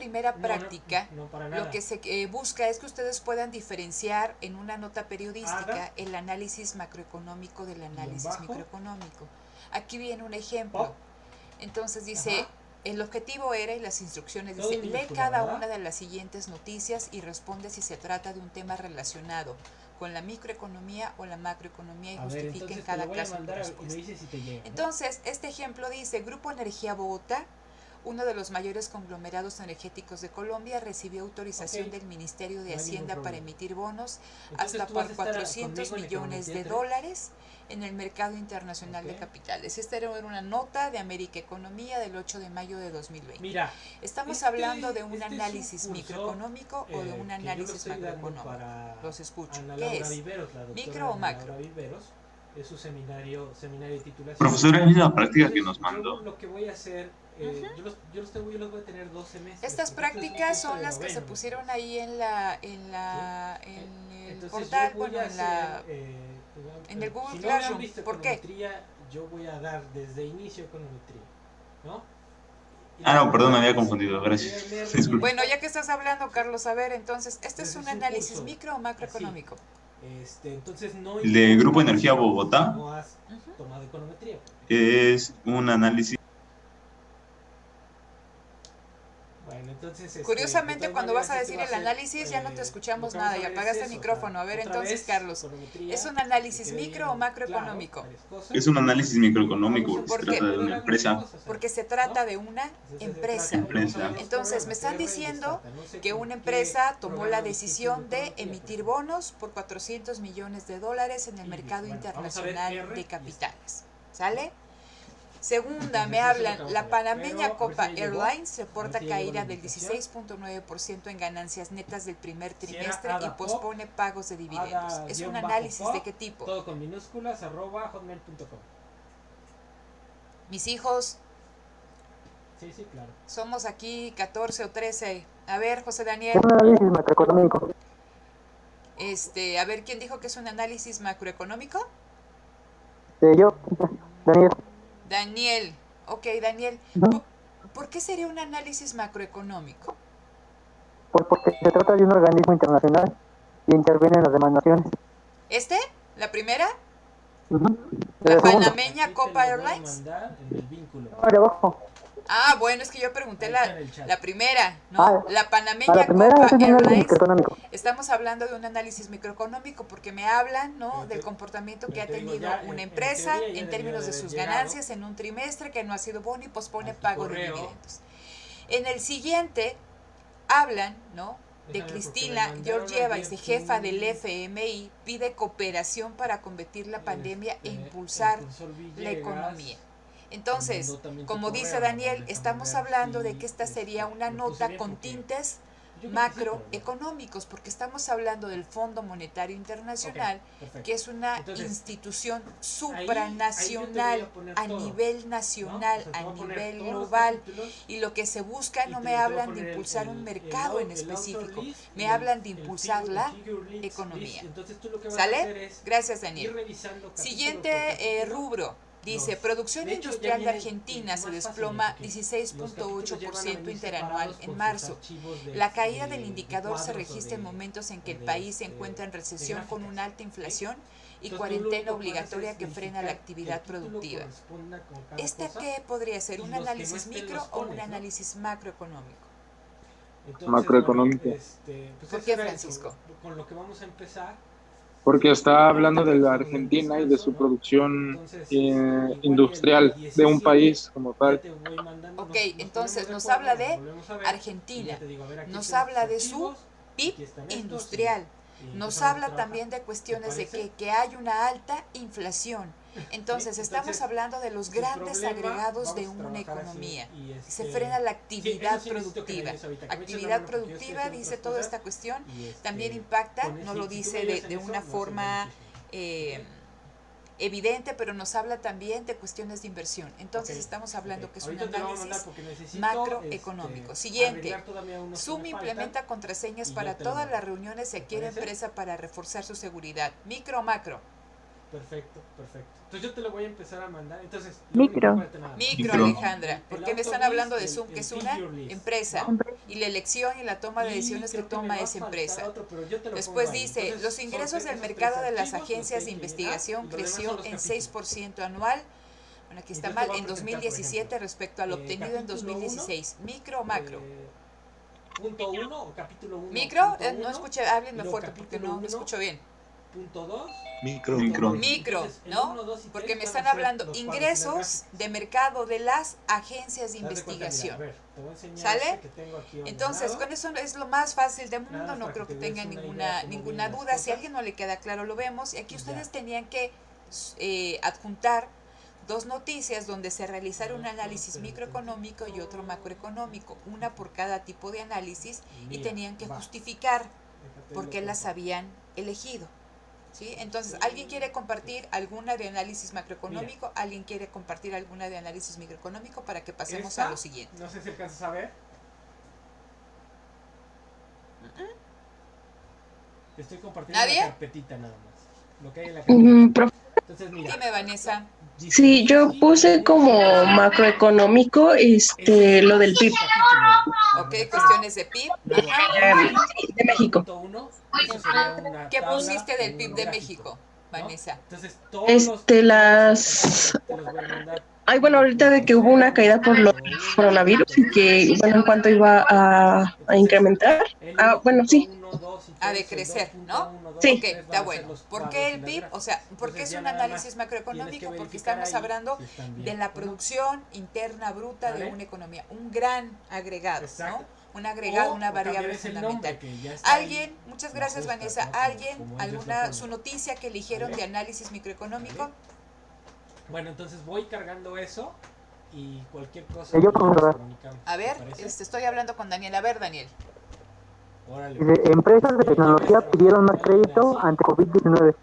primera práctica, no para lo nada. que se busca es que ustedes puedan diferenciar en una nota periodística el análisis macroeconómico del análisis microeconómico. Aquí viene un ejemplo. Entonces dice, el objetivo era, y las instrucciones dice, lee cada una de las siguientes noticias y responde si se trata de un tema relacionado con la microeconomía o la macroeconomía y justifique en cada caso tu respuesta. Entonces, este ejemplo dice, Grupo Energía Bogotá, uno de los mayores conglomerados energéticos de Colombia, recibió autorización del Ministerio de Hacienda para emitir bonos hasta por 400 millones de dólares en el mercado internacional de capitales. Esta era una nota de América Economía del 8 de mayo de 2020. Mira, estamos hablando de un análisis microeconómico o de un análisis macroeconómico. Los escucho. ¿Qué es? ¿Micro o macro? Es su seminario de titulación. Profesora, es la práctica que nos mandó. Yo lo que voy a hacer, yo los voy a tener 2 semestres. Estas prácticas son las que se pusieron ahí en el portal, bueno, en el Google Classroom. ¿Por qué? Yo voy a dar desde inicio econometría, ¿no? No, perdón, me había confundido, gracias. Disculpe. Bueno, ya que estás hablando, Carlos, a ver, entonces, ¿este es un análisis micro o macroeconómico? Entonces no el de Grupo Energía Bogotá no has tomado econometría. Es un análisis. Bueno, entonces, curiosamente, cuando vas a decir el análisis, ya no te escuchamos nada y apagaste el micrófono. A ver, entonces, Carlos, ¿es un análisis micro o macroeconómico? Es un análisis microeconómico porque se trata de una empresa. Porque se trata de una empresa. Entonces, me están diciendo que una empresa tomó la decisión de emitir bonos por 400 millones de dólares en el mercado internacional de capitales. ¿Sale? Segunda, me hablan, la panameña Copa Airlines reporta caída del 16.9% en ganancias netas del primer trimestre y pospone pagos de dividendos. ¿Es un análisis de qué tipo? Todo con minúsculas, @hotmail.com. Mis hijos. Sí, claro. Somos aquí 14 o 13. A ver, José Daniel. Un análisis macroeconómico. A ver, ¿quién dijo que es un análisis macroeconómico? Yo, Daniel. Daniel, ok, Daniel, ¿por qué sería un análisis macroeconómico? Porque se trata de un organismo internacional y interviene en las demás naciones. ¿La primera? ¿La panameña Copa Airlines? De abajo. Ah, bueno, es que yo pregunté la primera, ¿no? La panameña Copa Airlines. Estamos hablando de un análisis microeconómico porque me hablan, ¿no?, del comportamiento que ha tenido una empresa en términos de sus ganancias en un trimestre que no ha sido bueno y pospone pago de dividendos. En el siguiente hablan, ¿no?, de Cristina Georgieva, jefa del FMI, pide cooperación para combatir la pandemia e impulsar la economía. Entonces, como dice Daniel, estamos hablando de que esta sería una nota con tintes macroeconómicos, porque estamos hablando del Fondo Monetario Internacional, que es una institución supranacional a nivel nacional, a nivel global, y lo que se busca, no me hablan de impulsar un mercado en específico, me hablan de impulsar la economía. ¿Sale? Gracias, Daniel. Siguiente rubro. Dice, producción industrial de Argentina se desploma 16.8% interanual en marzo. La caída del indicador se registra en momentos en que el país se encuentra en recesión con una alta inflación y cuarentena obligatoria que frena la actividad productiva. ¿Qué podría ser? ¿Un análisis micro o un análisis macroeconómico? Macroeconómico. ¿Por qué, Francisco? Con lo que vamos a empezar. Porque está hablando de la Argentina y de su producción industrial de un país como tal. Ok, entonces nos habla de Argentina, nos habla de su PIB industrial, nos habla también de cuestiones de que hay una alta inflación. Entonces estamos hablando de los grandes agregados de una economía. Se frena la actividad productiva. Actividad productiva, dice toda esta cuestión, también impacta, no lo dice de una forma evidente, pero nos habla también de cuestiones de inversión. Entonces estamos hablando que es un análisis macroeconómico. Siguiente, Zoom implementa contraseñas para todas las reuniones y adquiere empresa para reforzar su seguridad. ¿Micro o macro? Perfecto. Entonces yo te lo voy a empezar a mandar. Entonces, micro, Alejandra. ¿Por qué me están hablando de Zoom, que es una empresa? y la elección y la toma de decisiones que toma esa empresa. Después dice, entonces, los ingresos del mercado de las agencias de investigación creció en 6% anual. Bueno, aquí está mal, en 2017 respecto al obtenido en 2016. Micro o macro. Punto 1 o capítulo 1. Micro, no escuché, háblenme fuerte porque no me escucho bien. Punto 2. Micro, ¿no? Porque me están hablando ingresos de mercado de las agencias de investigación. ¿Sale? Entonces, con eso es lo más fácil del mundo, no creo que tengan ninguna duda. Si a alguien no le queda claro, lo vemos. Y aquí ustedes tenían que adjuntar dos noticias donde se realizara un análisis microeconómico y otro macroeconómico, una por cada tipo de análisis, y tenían que justificar por qué las habían elegido. ¿Sí? Entonces, ¿alguien quiere compartir alguna de análisis macroeconómico? Mira, ¿alguien quiere compartir alguna de análisis microeconómico para que pasemos a lo siguiente? No sé si alcanzas a ver. Estoy compartiendo la carpetita nada más. Lo que hay en la carpetita. Entonces, mira. Dime, Vanessa. Sí, yo puse como macroeconómico lo del PIB. Ok, cuestiones de PIB. De México. ¿Qué pusiste del PIB de México, Vanessa? Ay, bueno, ahorita de que hubo una caída por los coronavirus y que, bueno, en cuanto iba a incrementar. Bueno, sí. A decrecer, ¿no? Sí. Ok, está bueno. ¿Por qué el PIB? O sea, ¿por qué es un análisis macroeconómico? Porque estamos hablando de la producción interna bruta de una economía. Un gran agregado, ¿no? Un agregado, una variable fundamental. ¿Alguien? Muchas gracias, Vanessa. ¿Alguien? ¿Su noticia que eligieron de análisis microeconómico? Bueno, entonces voy cargando eso y cualquier cosa. A ver, estoy hablando con Daniel. A ver, Daniel. Empresas de tecnología pidieron más crédito ante COVID-19.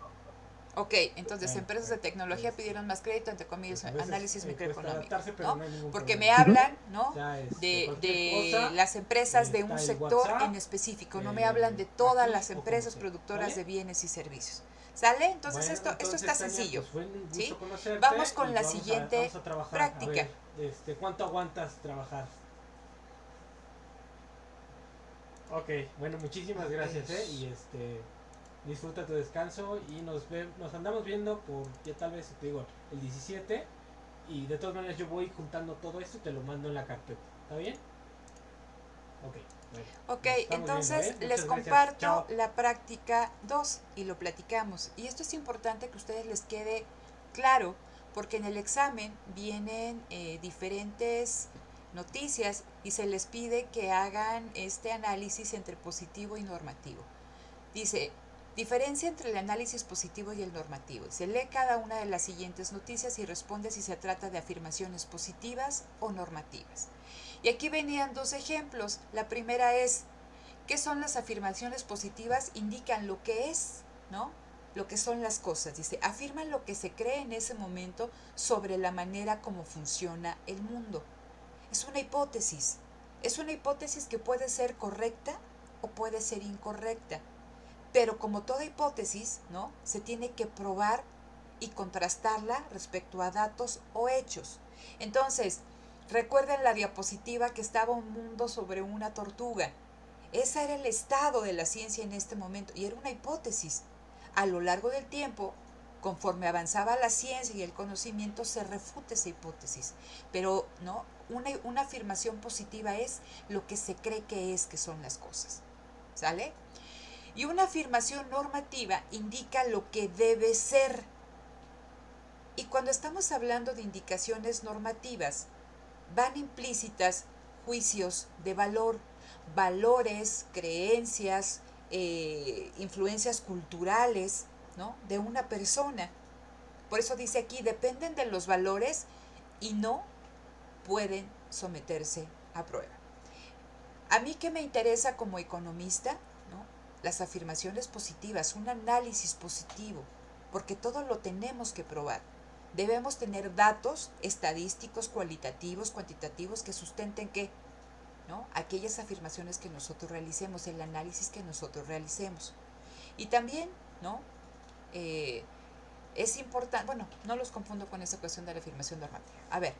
Ok, entonces empresas de tecnología pidieron más crédito ante comillas, análisis microeconómico, ¿no? Porque me hablan, ¿no? De las empresas de un sector en específico, no me hablan de todas las empresas productoras de bienes y servicios. ¿Sale? Entonces esto está sencillo, ¿sí? Vamos con la siguiente práctica. ¿Cuánto aguantas trabajar? Ok, bueno, muchísimas gracias, y disfruta tu descanso y nos andamos viendo por, ya tal vez te digo, el 17, y de todas maneras yo voy juntando todo esto y te lo mando en la carpeta, ¿está bien? Ok, bueno, ok, entonces les comparto la práctica 2 y lo platicamos, y esto es importante que a ustedes les quede claro, porque en el examen vienen diferentes noticias y se les pide que hagan este análisis entre positivo y normativo. Dice, diferencia entre el análisis positivo y el normativo. Se lee cada una de las siguientes noticias y responde si se trata de afirmaciones positivas o normativas. Y aquí venían dos ejemplos. La primera es, ¿qué son las afirmaciones positivas? Indican lo que es, ¿no? Lo que son las cosas. Dice, afirman lo que se cree en ese momento sobre la manera como funciona el mundo. Es una hipótesis que puede ser correcta o puede ser incorrecta, pero como toda hipótesis, ¿no? Se tiene que probar y contrastarla respecto a datos o hechos. Entonces, recuerden la diapositiva que estaba un mundo sobre una tortuga. Ese era el estado de la ciencia en este momento y era una hipótesis. A lo largo del tiempo, conforme avanzaba la ciencia y el conocimiento, se refuta esa hipótesis, pero no. Una afirmación positiva es lo que se cree que son las cosas, ¿sale? Y una afirmación normativa indica lo que debe ser. Y cuando estamos hablando de indicaciones normativas, van implícitas juicios de valor, valores, creencias, influencias culturales, ¿no? De una persona. Por eso dice aquí, dependen de los valores y no pueden someterse a prueba. A mí que me interesa como economista, ¿no? Las afirmaciones positivas, un análisis positivo, porque todo lo tenemos que probar. Debemos tener datos estadísticos, cualitativos, cuantitativos que sustenten que, ¿no? Aquellas afirmaciones que nosotros realicemos, el análisis que nosotros realicemos. Y también, ¿no? Es importante, bueno, no los confundo con esa cuestión de la afirmación normativa. A ver,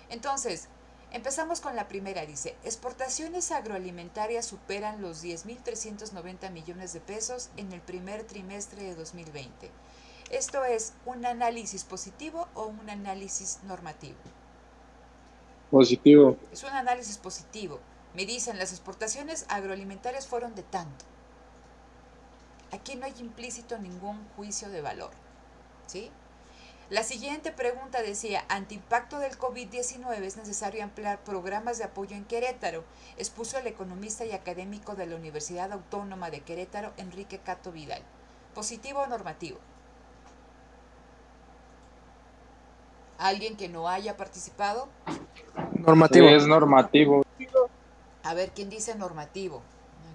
entonces, Empezamos con la primera, dice, exportaciones agroalimentarias superan los 10.390 millones de pesos en el primer trimestre de 2020. ¿Esto es un análisis positivo o un análisis normativo? Positivo. Es un análisis positivo. Me dicen, las exportaciones agroalimentarias fueron de tanto. Aquí no hay implícito ningún juicio de valor, ¿sí? La siguiente pregunta decía, ante impacto del COVID-19 es necesario ampliar programas de apoyo en Querétaro, expuso el economista y académico de la Universidad Autónoma de Querétaro, Enrique Cato Vidal. ¿Positivo o normativo? ¿Alguien que no haya participado? Normativo. Sí, es normativo. A ver, ¿quién dice normativo?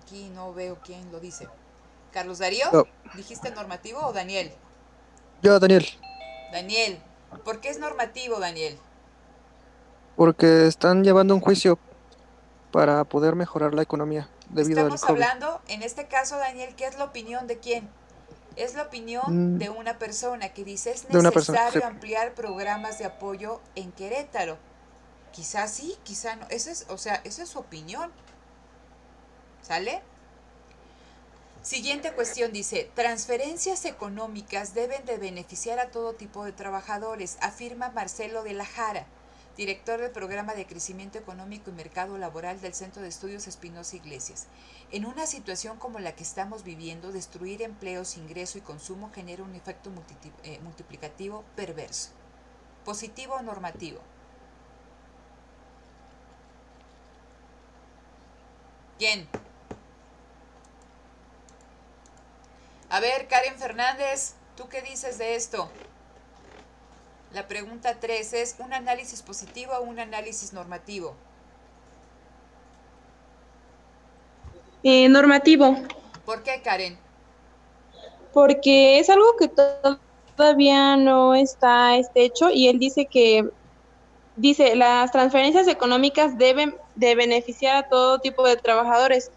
Aquí no veo quién lo dice. ¿Carlos Darío? No. ¿Dijiste normativo o Daniel? Yo, Daniel. Daniel, ¿por qué es normativo, Daniel? Porque están llevando un juicio para poder mejorar la economía debido al Estamos COVID. hablando, en este caso, Daniel, ¿qué es la opinión de quién? Es la opinión de una persona que dice es necesario ampliar programas de apoyo en Querétaro. Quizás sí, quizá no. Esa es su opinión. ¿Sale? Siguiente cuestión dice, transferencias económicas deben de beneficiar a todo tipo de trabajadores, afirma Marcelo de la Jara, director del Programa de Crecimiento Económico y Mercado Laboral del Centro de Estudios Espinosa Iglesias. En una situación como la que estamos viviendo, destruir empleos, ingreso y consumo genera un efecto multiplicativo perverso. ¿Positivo o normativo? ¿Quién? A ver, Karen Fernández, ¿tú qué dices de esto? La pregunta 3 es, ¿un análisis positivo o un análisis normativo? Normativo. ¿Por qué, Karen? Porque es algo que todavía no está hecho y él dice las transferencias económicas deben de beneficiar a todo tipo de trabajadores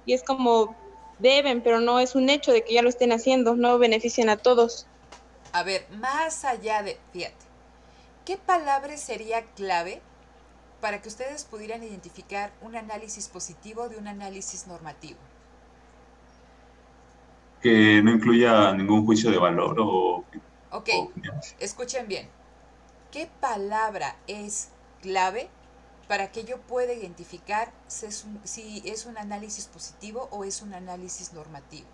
y es como deben, pero no es un hecho de que ya lo estén haciendo, no benefician a todos. A ver, más allá de, fíjate, ¿qué palabra sería clave para que ustedes pudieran identificar un análisis positivo de un análisis normativo? Que no incluya ningún juicio de valor o... Ok, escuchen bien. ¿Qué palabra es clave para que yo pueda identificar si es un análisis positivo o es un análisis normativo?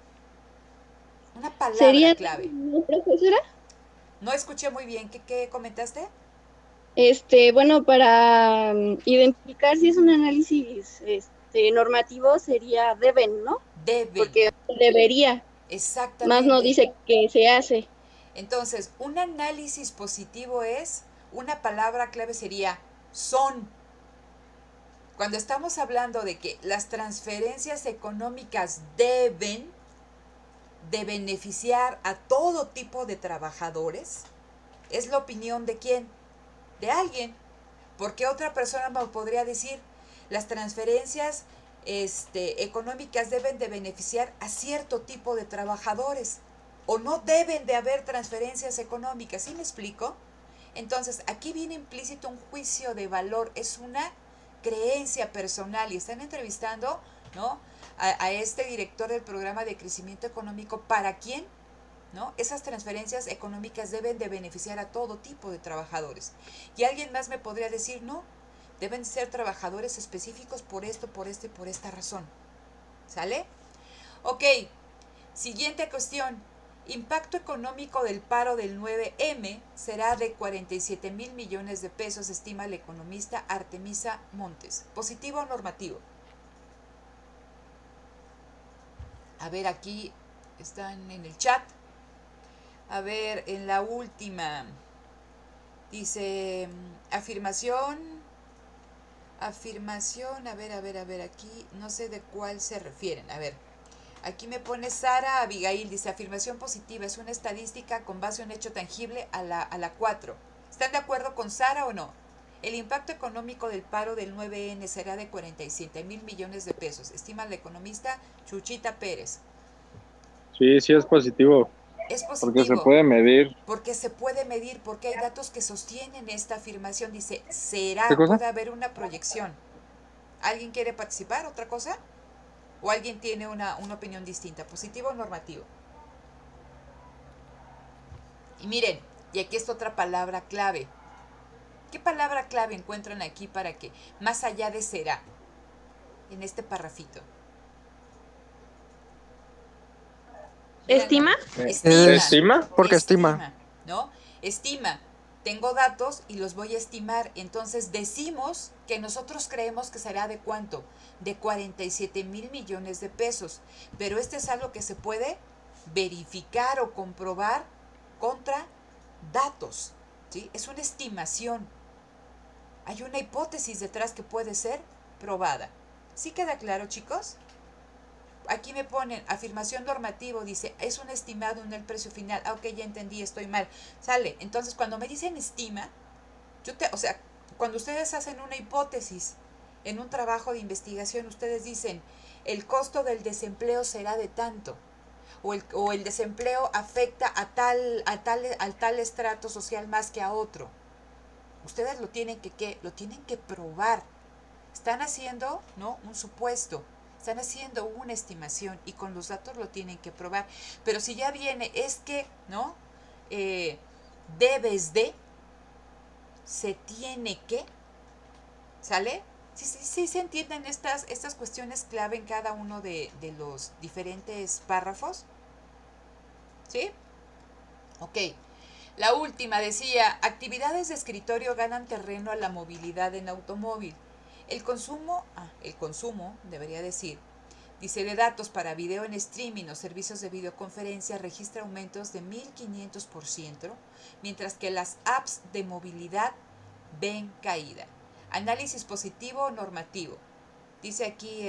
Una palabra ¿Sería clave. Profesora? No escuché muy bien. ¿Qué comentaste? Bueno, para identificar si es un análisis normativo sería deben, ¿no? Deben. Porque debería. Exactamente. Más no dice que se hace. Entonces, un análisis positivo es, una palabra clave sería son. Cuando estamos hablando de que las transferencias económicas deben de beneficiar a todo tipo de trabajadores, es la opinión de quién, de alguien, porque otra persona me podría decir, las transferencias económicas deben de beneficiar a cierto tipo de trabajadores, o no deben de haber transferencias económicas, ¿sí me explico? Entonces, aquí viene implícito un juicio de valor, es una creencia personal, y están entrevistando, ¿no?, a este director del Programa de Crecimiento Económico, ¿para quién? ¿No? Esas transferencias económicas deben de beneficiar a todo tipo de trabajadores. Y alguien más me podría decir, no, deben ser trabajadores específicos por esto, por esto y por esta razón. ¿Sale? Ok, siguiente cuestión. Impacto económico del paro del 9M será de 47 mil millones de pesos, estima el economista Artemisa Montes. ¿Positivo o normativo? A ver, aquí están en el chat. A ver, en la última, dice, afirmación, a ver, aquí, no sé de cuál se refieren, a ver, aquí me pone Sara Abigail, dice, afirmación positiva, es una estadística con base en un hecho tangible a la 4. ¿Están de acuerdo con Sara o no? El impacto económico del paro del 9N será de 47 mil millones de pesos, estima la economista Chuchita Pérez. Sí, sí es positivo. Es positivo. Porque se puede medir. Porque se puede medir, porque hay datos que sostienen esta afirmación. Dice, ¿Qué cosa? puede haber una proyección. ¿Alguien quiere participar? ¿Otra cosa? ¿O alguien tiene una opinión distinta? ¿Positivo o normativo? Y miren, y aquí está otra palabra clave. ¿Qué palabra clave encuentran aquí para que, más allá de será, en este parrafito? ¿Estima? ¿Estima? Porque estima. ¿No? Estima. Tengo datos y los voy a estimar. Entonces decimos que nosotros creemos que será de ¿cuánto? De 47 mil millones de pesos. Pero este es algo que se puede verificar o comprobar contra datos. ¿Sí? Es una estimación. Hay una hipótesis detrás que puede ser probada. ¿Sí queda claro, chicos? Aquí me ponen afirmación normativo, dice, es un estimado en el precio final. Ah, ok, ya entendí, estoy mal. Sale. Entonces, cuando me dicen estima, cuando ustedes hacen una hipótesis en un trabajo de investigación, ustedes dicen, el costo del desempleo será de tanto. O el desempleo afecta al tal estrato social más que a otro. Ustedes lo tienen que probar. Están haciendo, ¿no?, un supuesto. Están haciendo una estimación y con los datos lo tienen que probar. Pero si ya viene, es que, ¿no? Debes de, se tiene que, ¿sale? Sí se entienden estas cuestiones clave en cada uno de los diferentes párrafos. ¿Sí? Ok. La última decía, actividades de escritorio ganan terreno a la movilidad en automóvil. El consumo, debería decir, dice, de datos para video en streaming o servicios de videoconferencia registra aumentos de 1500%, mientras que las apps de movilidad ven caída. Análisis positivo o normativo. Dice aquí,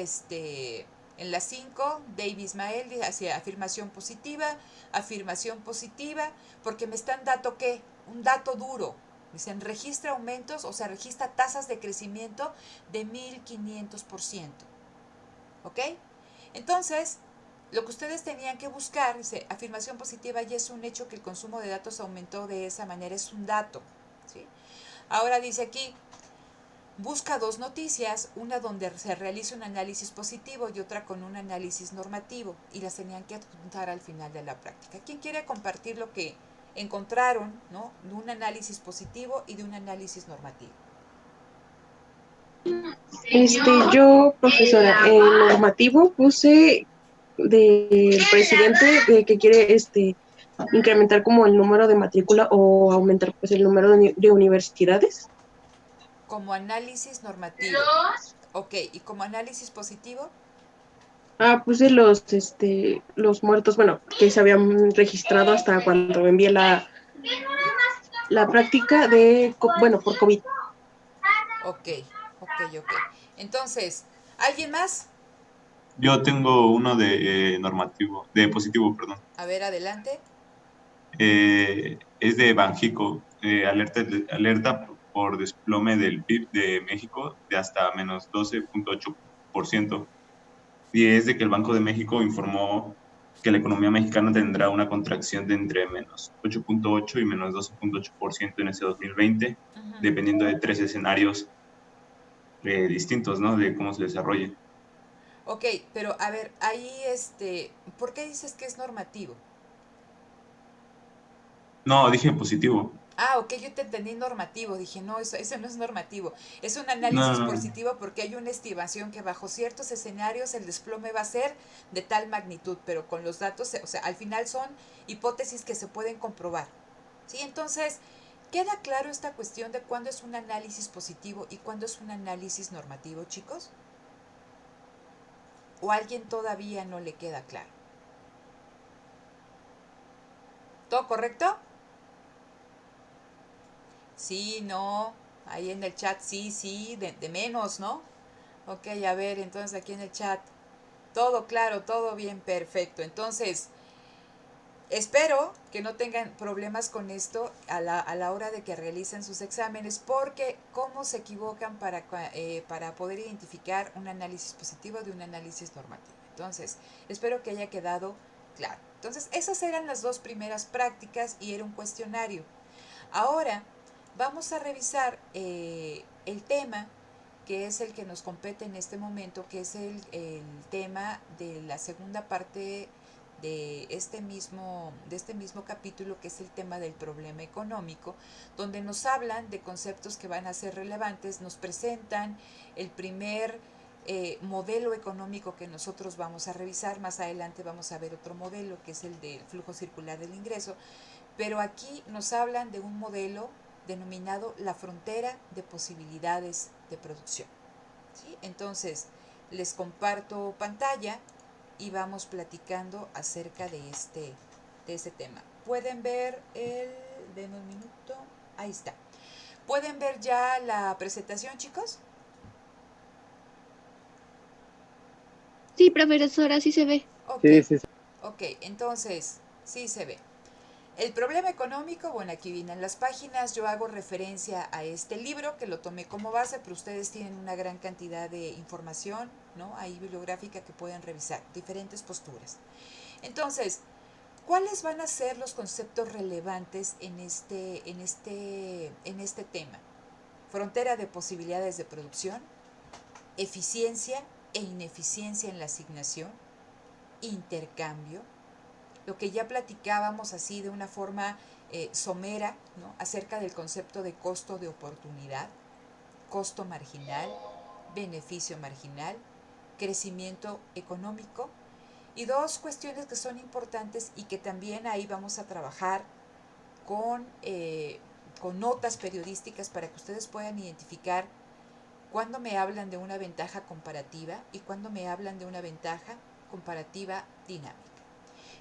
en las 5, Dave Ismael dice afirmación positiva, porque me están dando ¿qué? Un dato duro. Dicen, registra aumentos, o sea, registra tasas de crecimiento de 1500%. ¿Ok? Entonces, lo que ustedes tenían que buscar, dice, afirmación positiva, y es un hecho que el consumo de datos aumentó de esa manera, es un dato. ¿Sí? Ahora dice aquí, busca dos noticias, una donde se realiza un análisis positivo y otra con un análisis normativo, y las tenían que adjuntar al final de la práctica. ¿Quién quiere compartir lo que encontraron, ¿no?, de un análisis positivo y de un análisis normativo? Yo, profesora, en normativo puse del presidente de que quiere incrementar como el número de matrícula o aumentar pues el número de universidades. Como análisis normativo. Ok, ¿y como análisis positivo? Puse los muertos, bueno, que se habían registrado hasta cuando envié la práctica por COVID. Ok. Entonces, ¿alguien más? Yo tengo uno de positivo, perdón. A ver, adelante. Es de Banjico, alerta por desplome del PIB de México de hasta menos 12.8%. Y es de que el Banco de México informó que la economía mexicana tendrá una contracción de entre menos 8.8 y menos 12.8% en ese 2020, dependiendo de 3 escenarios distintos, ¿no?, de cómo se desarrolle. Ok, pero a ver, ahí ¿por qué dices que es normativo? No, dije positivo. Ah, ok, yo te entendí normativo, dije, no, eso no es normativo, es un análisis positivo porque hay una estimación que bajo ciertos escenarios el desplome va a ser de tal magnitud, pero con los datos, o sea, al final son hipótesis que se pueden comprobar, ¿sí? Entonces, ¿queda claro esta cuestión de cuándo es un análisis positivo y cuándo es un análisis normativo, chicos? ¿O a alguien todavía no le queda claro? ¿Todo correcto? Sí, no, ahí en el chat, sí, de menos, ¿no? Ok, a ver, entonces aquí en el chat, todo claro, todo bien, perfecto. Entonces, espero que no tengan problemas con esto a la hora de que realicen sus exámenes, porque cómo se equivocan para poder identificar un análisis positivo de un análisis normativo. Entonces, espero que haya quedado claro. Entonces, esas eran las dos primeras prácticas y era un cuestionario. Ahora, vamos a revisar el tema que es el que nos compete en este momento, que es el tema de la segunda parte de este mismo capítulo, que es el tema del problema económico, donde nos hablan de conceptos que van a ser relevantes, nos presentan el primer modelo económico que nosotros vamos a revisar. Más adelante vamos a ver otro modelo, que es el del flujo circular del ingreso, pero aquí nos hablan de un modelo denominado la frontera de posibilidades de producción. ¿Sí? Entonces, les comparto pantalla y vamos platicando acerca de ese tema. ¿Pueden ver denme un minuto? Ahí está. ¿Pueden ver ya la presentación, chicos? Sí, profesora, sí se ve. Okay. Sí. Ok, entonces, sí se ve. El problema económico, bueno, aquí vienen las páginas, yo hago referencia a este libro que lo tomé como base, pero ustedes tienen una gran cantidad de información, ¿no? Ahí bibliográfica que pueden revisar, diferentes posturas. Entonces, ¿cuáles van a ser los conceptos relevantes en este tema? Frontera de posibilidades de producción, eficiencia e ineficiencia en la asignación, intercambio, lo que ya platicábamos así de una forma somera, ¿no? Acerca del concepto de costo de oportunidad, costo marginal, beneficio marginal, crecimiento económico, y dos cuestiones que son importantes y que también ahí vamos a trabajar con notas periodísticas para que ustedes puedan identificar cuando me hablan de una ventaja comparativa y cuando me hablan de una ventaja comparativa dinámica.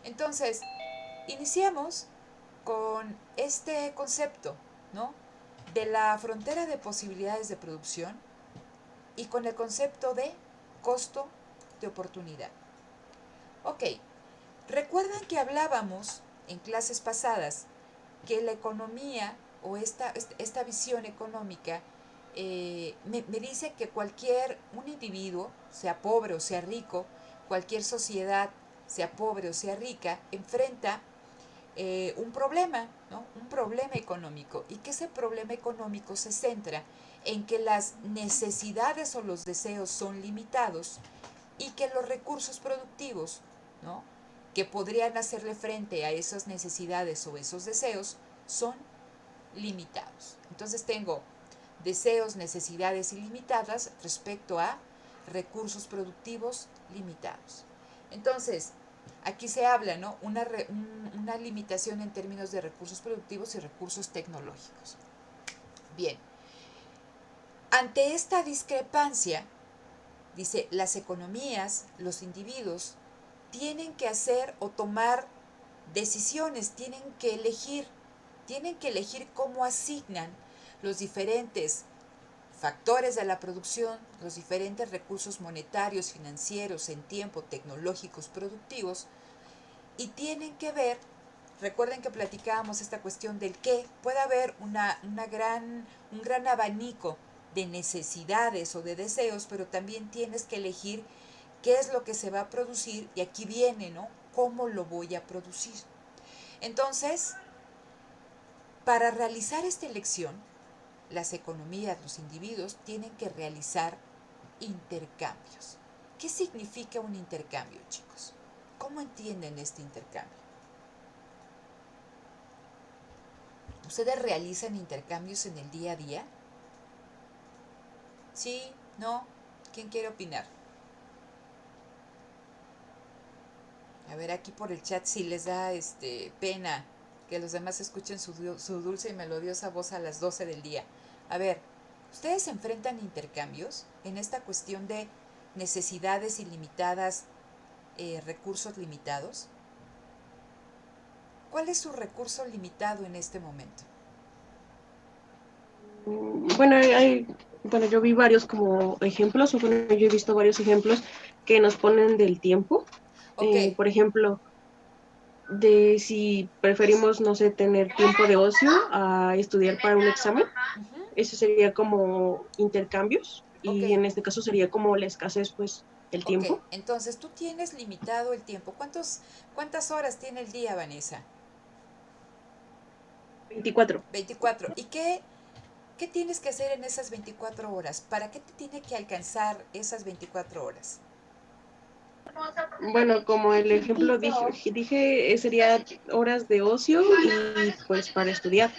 Entonces, iniciamos con este concepto, ¿no? De la frontera de posibilidades de producción y con el concepto de costo de oportunidad. Ok, recuerdan que hablábamos en clases pasadas que la economía o esta visión económica me dice que un individuo, sea pobre o sea rico, cualquier sociedad, sea pobre o sea rica, enfrenta un problema, ¿no? Un problema económico, y que ese problema económico se centra en que las necesidades o los deseos son limitados y que los recursos productivos, ¿no? Que podrían hacerle frente a esas necesidades o esos deseos son limitados. Entonces tengo deseos, necesidades ilimitadas respecto a recursos productivos limitados. Entonces, aquí se habla, ¿no? Una limitación en términos de recursos productivos y recursos tecnológicos. Bien, ante esta discrepancia, dice, las economías, los individuos, tienen que hacer o tomar decisiones, tienen que elegir cómo asignan los diferentes factores de la producción, los diferentes recursos monetarios, financieros, en tiempo, tecnológicos, productivos, y tienen que ver, recuerden que platicábamos esta cuestión del que puede haber un gran abanico de necesidades o de deseos, pero también tienes que elegir qué es lo que se va a producir, y aquí viene, ¿no? ¿Cómo lo voy a producir? Entonces, para realizar esta elección, las economías, los individuos, tienen que realizar intercambios. ¿Qué significa un intercambio, chicos? ¿Cómo entienden este intercambio? ¿Ustedes realizan intercambios en el día a día? ¿Sí? ¿No? ¿Quién quiere opinar? A ver, aquí por el chat si les da pena que los demás escuchen su dulce y melodiosa voz a las 12 del día. A ver, ¿ustedes se enfrentan intercambios en esta cuestión de necesidades ilimitadas, recursos limitados? ¿Cuál es su recurso limitado en este momento? Bueno, yo vi varios como ejemplos, yo he visto varios ejemplos que nos ponen del tiempo. Okay. Por ejemplo, de si preferimos, no sé, tener tiempo de ocio a estudiar para un examen. Eso sería como intercambios, y en este caso sería como la escasez, pues, el tiempo. Entonces tú tienes limitado el tiempo. ¿Cuántas horas tiene el día, Vanessa? 24. 24. ¿Y qué tienes que hacer en esas 24 horas? ¿Para qué te tiene que alcanzar esas 24 horas? Bueno, como el ejemplo dije sería horas de ocio y pues para estudiar.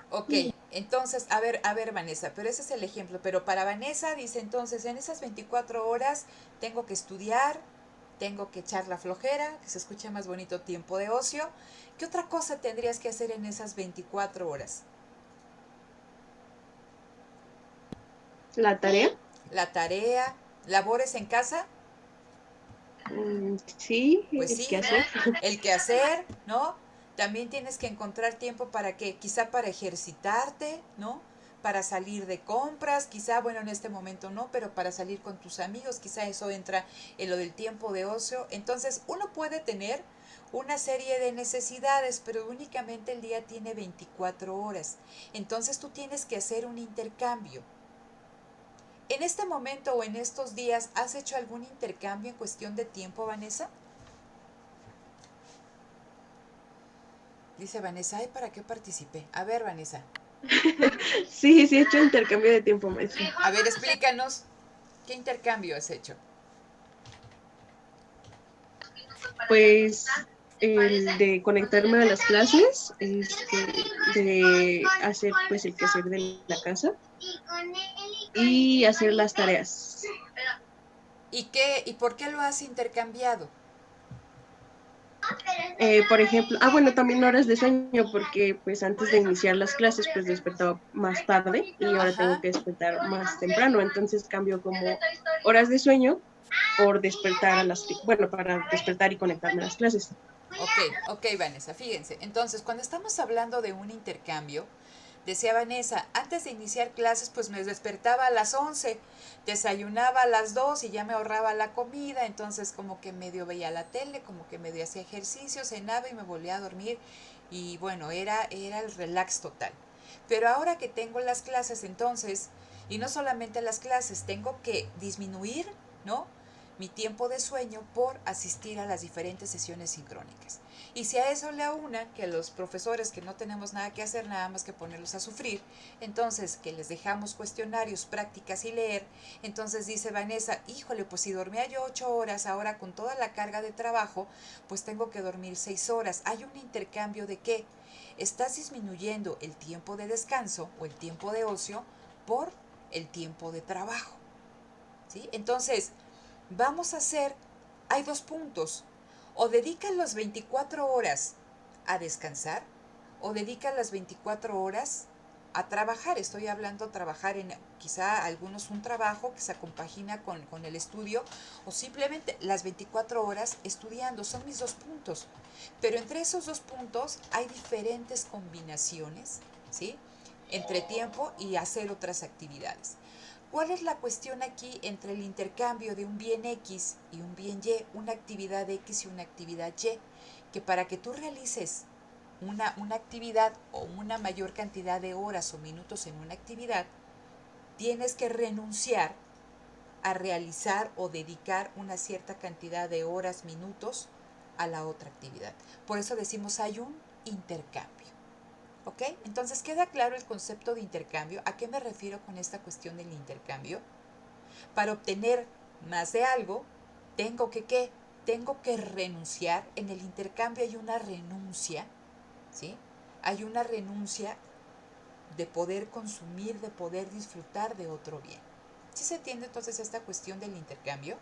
Ok, entonces, a ver, Vanessa, pero ese es el ejemplo. Pero para Vanessa dice entonces, en esas 24 horas tengo que estudiar, tengo que echar la flojera, que se escuche más bonito, tiempo de ocio. ¿Qué otra cosa tendrías que hacer en esas 24 horas? ¿La tarea? La tarea, labores en casa. Sí, Pues el sí, quehacer. el quehacer, ¿no? También tienes que encontrar tiempo para que, quizá para ejercitarte, ¿no? Para salir de compras, quizá, bueno, en este momento no, pero para salir con tus amigos, quizá eso entra en lo del tiempo de ocio. Entonces, uno puede tener una serie de necesidades, pero únicamente el día tiene 24 horas. Entonces, tú tienes que hacer un intercambio. ¿En este momento o en estos días has hecho algún intercambio en cuestión de tiempo, Vanessa? Dice Vanessa, ay, ¿para qué participé? A ver, Vanessa. Sí, he hecho intercambio de tiempo, maestra. A ver, explícanos, ¿qué intercambio has hecho? Pues el de conectarme a las clases, de hacer pues el quehacer de la casa y hacer las tareas. ¿Y por qué lo has intercambiado? Por ejemplo, bueno, también horas de sueño, porque pues antes de iniciar las clases pues despertaba más tarde y ahora tengo que despertar más temprano, entonces cambio como horas de sueño por despertar para despertar y conectarme a las clases. Ok, Vanessa, fíjense. Entonces, cuando estamos hablando de un intercambio, decía Vanessa, antes de iniciar clases, pues me despertaba a las 11, desayunaba a las 2 y ya me ahorraba la comida, entonces como que medio veía la tele, como que medio hacía ejercicio, cenaba y me volvía a dormir y bueno, era el relax total. Pero ahora que tengo las clases entonces, y no solamente las clases, tengo que disminuir, ¿no?, mi tiempo de sueño por asistir a las diferentes sesiones sincrónicas. Y si a eso le aúna que los profesores que no tenemos nada que hacer, nada más que ponerlos a sufrir, entonces que les dejamos cuestionarios, prácticas y leer, entonces dice Vanessa, híjole, pues si dormía yo 8 horas, ahora con toda la carga de trabajo, pues tengo que dormir 6 horas. Hay un intercambio de qué? Estás disminuyendo el tiempo de descanso o el tiempo de ocio por el tiempo de trabajo. ¿Sí? Entonces, vamos a hacer, hay dos puntos, o dedican las 24 horas a descansar, o dedican las 24 horas a trabajar. Estoy hablando de trabajar en quizá algunos un trabajo que se compagina con el estudio, o simplemente las 24 horas estudiando. Son mis dos puntos. Pero entre esos dos puntos hay diferentes combinaciones, ¿sí?, entre tiempo y hacer otras actividades. ¿Cuál es la cuestión aquí entre el intercambio de un bien X y un bien Y, una actividad X y una actividad Y? Que para que tú realices una actividad o una mayor cantidad de horas o minutos en una actividad, tienes que renunciar a realizar o dedicar una cierta cantidad de horas, minutos a la otra actividad. Por eso decimos hay un intercambio. ¿Ok? Entonces, ¿queda claro el concepto de intercambio? ¿A qué me refiero con esta cuestión del intercambio? Para obtener más de algo, tengo que ¿qué? Tengo que renunciar. En el intercambio hay una renuncia, ¿sí? Hay una renuncia de poder consumir, de poder disfrutar de otro bien. ¿Sí se entiende entonces esta cuestión del intercambio?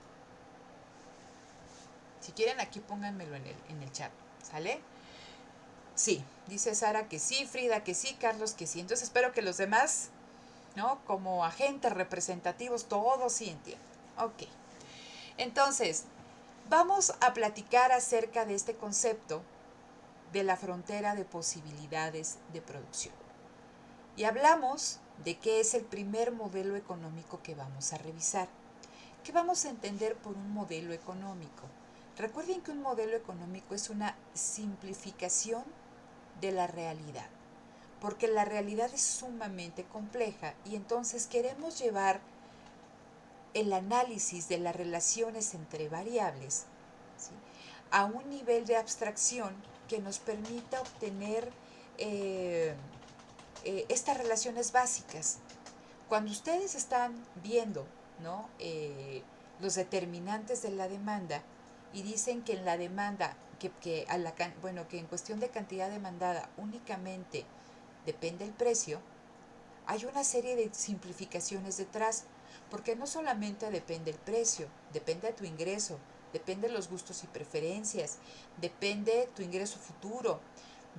Si quieren aquí pónganmelo en el chat, ¿sale? Sí, dice Sara que sí, Frida que sí, Carlos que sí. Entonces espero que los demás, ¿no?, como agentes representativos, todos sí entiendan. Ok. Entonces, vamos a platicar acerca de este concepto de la frontera de posibilidades de producción. Y hablamos de qué es el primer modelo económico que vamos a revisar. ¿Qué vamos a entender por un modelo económico? Recuerden que un modelo económico es una simplificación de la realidad, porque la realidad es sumamente compleja y entonces queremos llevar el análisis de las relaciones entre variables, ¿sí?, a un nivel de abstracción que nos permita obtener estas relaciones básicas. Cuando ustedes están viendo, ¿no?, los determinantes de la demanda y dicen que en la demanda, que en cuestión de cantidad demandada únicamente depende el precio, hay una serie de simplificaciones detrás, porque no solamente depende el precio, depende de tu ingreso, depende de los gustos y preferencias, depende tu ingreso futuro,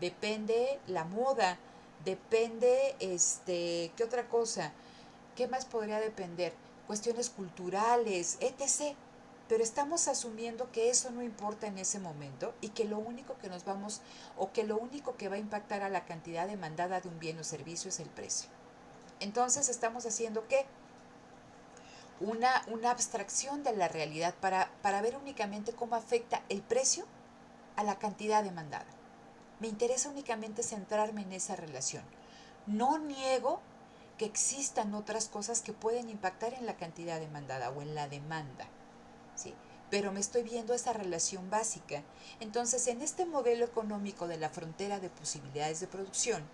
depende la moda, depende, ¿qué otra cosa? ¿Qué más podría depender? Cuestiones culturales, etc. Pero estamos asumiendo que eso no importa en ese momento y que lo único que lo único que va a impactar a la cantidad demandada de un bien o servicio es el precio. Entonces estamos haciendo ¿qué? Una abstracción de la realidad para ver únicamente cómo afecta el precio a la cantidad demandada. Me interesa únicamente centrarme en esa relación. No niego que existan otras cosas que pueden impactar en la cantidad demandada o en la demanda, ¿sí?, pero me estoy viendo esa relación básica. Entonces, en este modelo económico de la frontera de posibilidades de producción,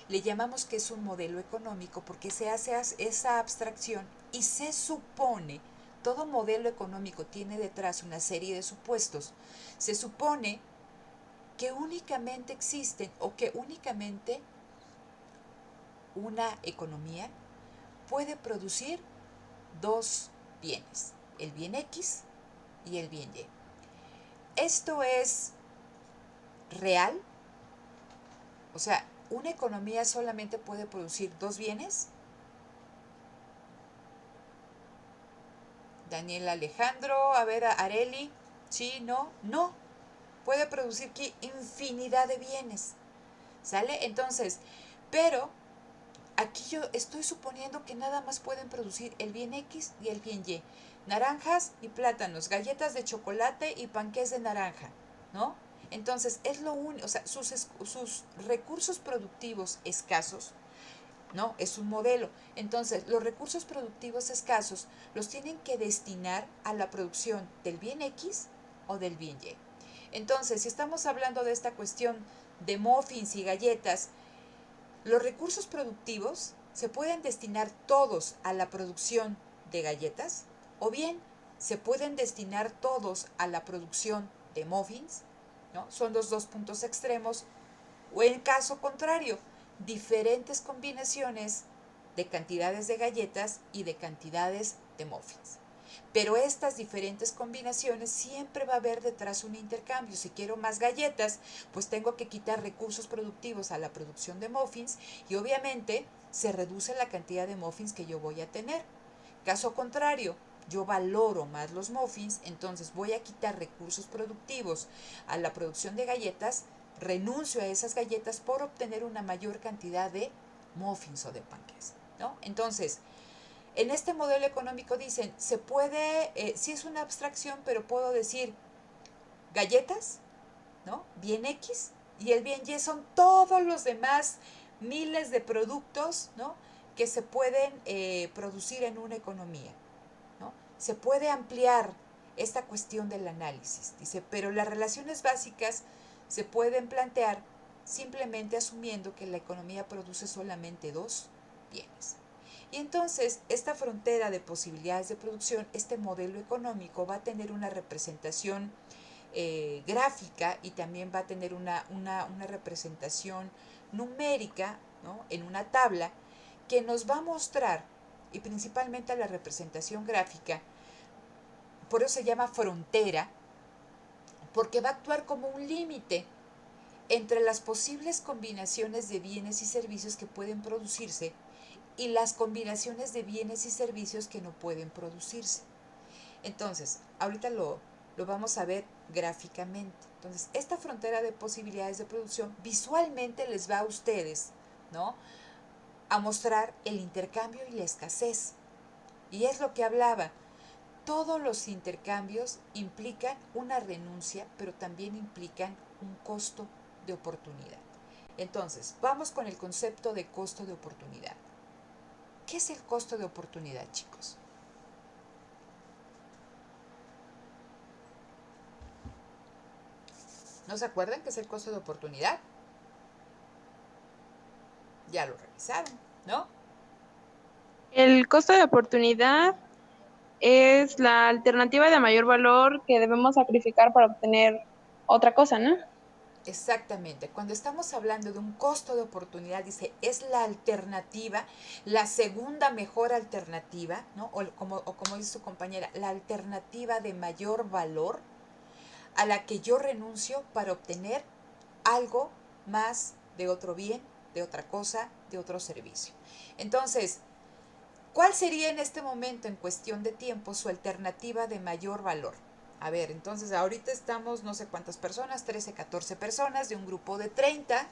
le llamamos que es un modelo económico porque se hace esa abstracción y se supone, todo modelo económico tiene detrás una serie de supuestos, se supone que únicamente existen o que únicamente una economía puede producir dos bienes, el bien X y el bien Y. Esto es real, o sea, ¿una economía solamente puede producir dos bienes? Daniel Alejandro, a ver, Areli, ¿sí, no? No, puede producir aquí infinidad de bienes, ¿sale? Entonces, pero aquí yo estoy suponiendo que nada más pueden producir el bien X y el bien Y. Naranjas y plátanos, galletas de chocolate y panqués de naranja, ¿no? Entonces, es lo único, o sea, sus recursos productivos escasos, ¿no? Es un modelo. Entonces, los recursos productivos escasos los tienen que destinar a la producción del bien X o del bien Y. Entonces, si estamos hablando de esta cuestión de muffins y galletas, los recursos productivos se pueden destinar todos a la producción de galletas o bien se pueden destinar todos a la producción de muffins, ¿no? Son los dos puntos extremos, o en caso contrario, diferentes combinaciones de cantidades de galletas y de cantidades de muffins. Pero estas diferentes combinaciones siempre va a haber detrás un intercambio. Si quiero más galletas, pues tengo que quitar recursos productivos a la producción de muffins y obviamente se reduce la cantidad de muffins que yo voy a tener. Caso contrario, yo valoro más los muffins, entonces voy a quitar recursos productivos a la producción de galletas, renuncio a esas galletas por obtener una mayor cantidad de muffins o de panqués, ¿no? Entonces, en este modelo económico dicen, se puede, sí es una abstracción, pero puedo decir galletas, ¿no? Bien X y el bien Y son todos los demás miles de productos, ¿no?, que se pueden producir en una economía, ¿no? Se puede ampliar esta cuestión del análisis, dice, pero las relaciones básicas se pueden plantear simplemente asumiendo que la economía produce solamente dos bienes. Y entonces esta frontera de posibilidades de producción, este modelo económico va a tener una representación gráfica y también va a tener una representación numérica, ¿no?, en una tabla que nos va a mostrar, y principalmente la representación gráfica, por eso se llama frontera, porque va a actuar como un límite entre las posibles combinaciones de bienes y servicios que pueden producirse y las combinaciones de bienes y servicios que no pueden producirse. Entonces, ahorita lo vamos a ver gráficamente. Entonces, esta frontera de posibilidades de producción visualmente les va a ustedes, ¿no?, a mostrar el intercambio y la escasez. Y es lo que hablaba. Todos los intercambios implican una renuncia, pero también implican un costo de oportunidad. Entonces, vamos con el concepto de costo de oportunidad. ¿Qué es el costo de oportunidad, chicos? ¿No se acuerdan qué es el costo de oportunidad? Ya lo revisaron, ¿no? El costo de oportunidad es la alternativa de mayor valor que debemos sacrificar para obtener otra cosa, ¿no? Exactamente. Cuando estamos hablando de un costo de oportunidad, dice, es la alternativa, la segunda mejor alternativa, ¿no? O como dice su compañera, la alternativa de mayor valor a la que yo renuncio para obtener algo más de otro bien, de otra cosa, de otro servicio. Entonces, ¿cuál sería en este momento, en cuestión de tiempo, su alternativa de mayor valor? A ver, entonces ahorita estamos no sé cuántas personas, 13, 14 personas de un grupo de 30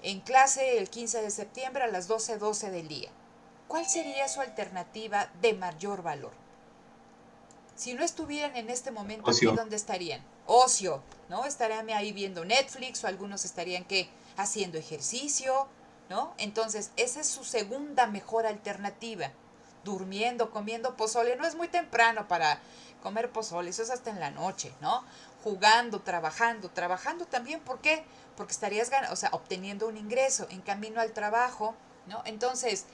en clase el 15 de septiembre a las 12:12 del día. ¿Cuál sería su alternativa de mayor valor? Si no estuvieran en este momento Ocio. aquí, ¿dónde estarían? Ocio, ¿no? Estarían ahí viendo Netflix o algunos estarían, ¿qué? Haciendo ejercicio, ¿no? Entonces, esa es su segunda mejor alternativa. Durmiendo, comiendo pozole. No es muy temprano para comer pozole, eso es hasta en la noche, ¿no? Jugando, trabajando también, ¿por qué? Porque estarías obteniendo un ingreso en camino al trabajo, ¿no? Entonces,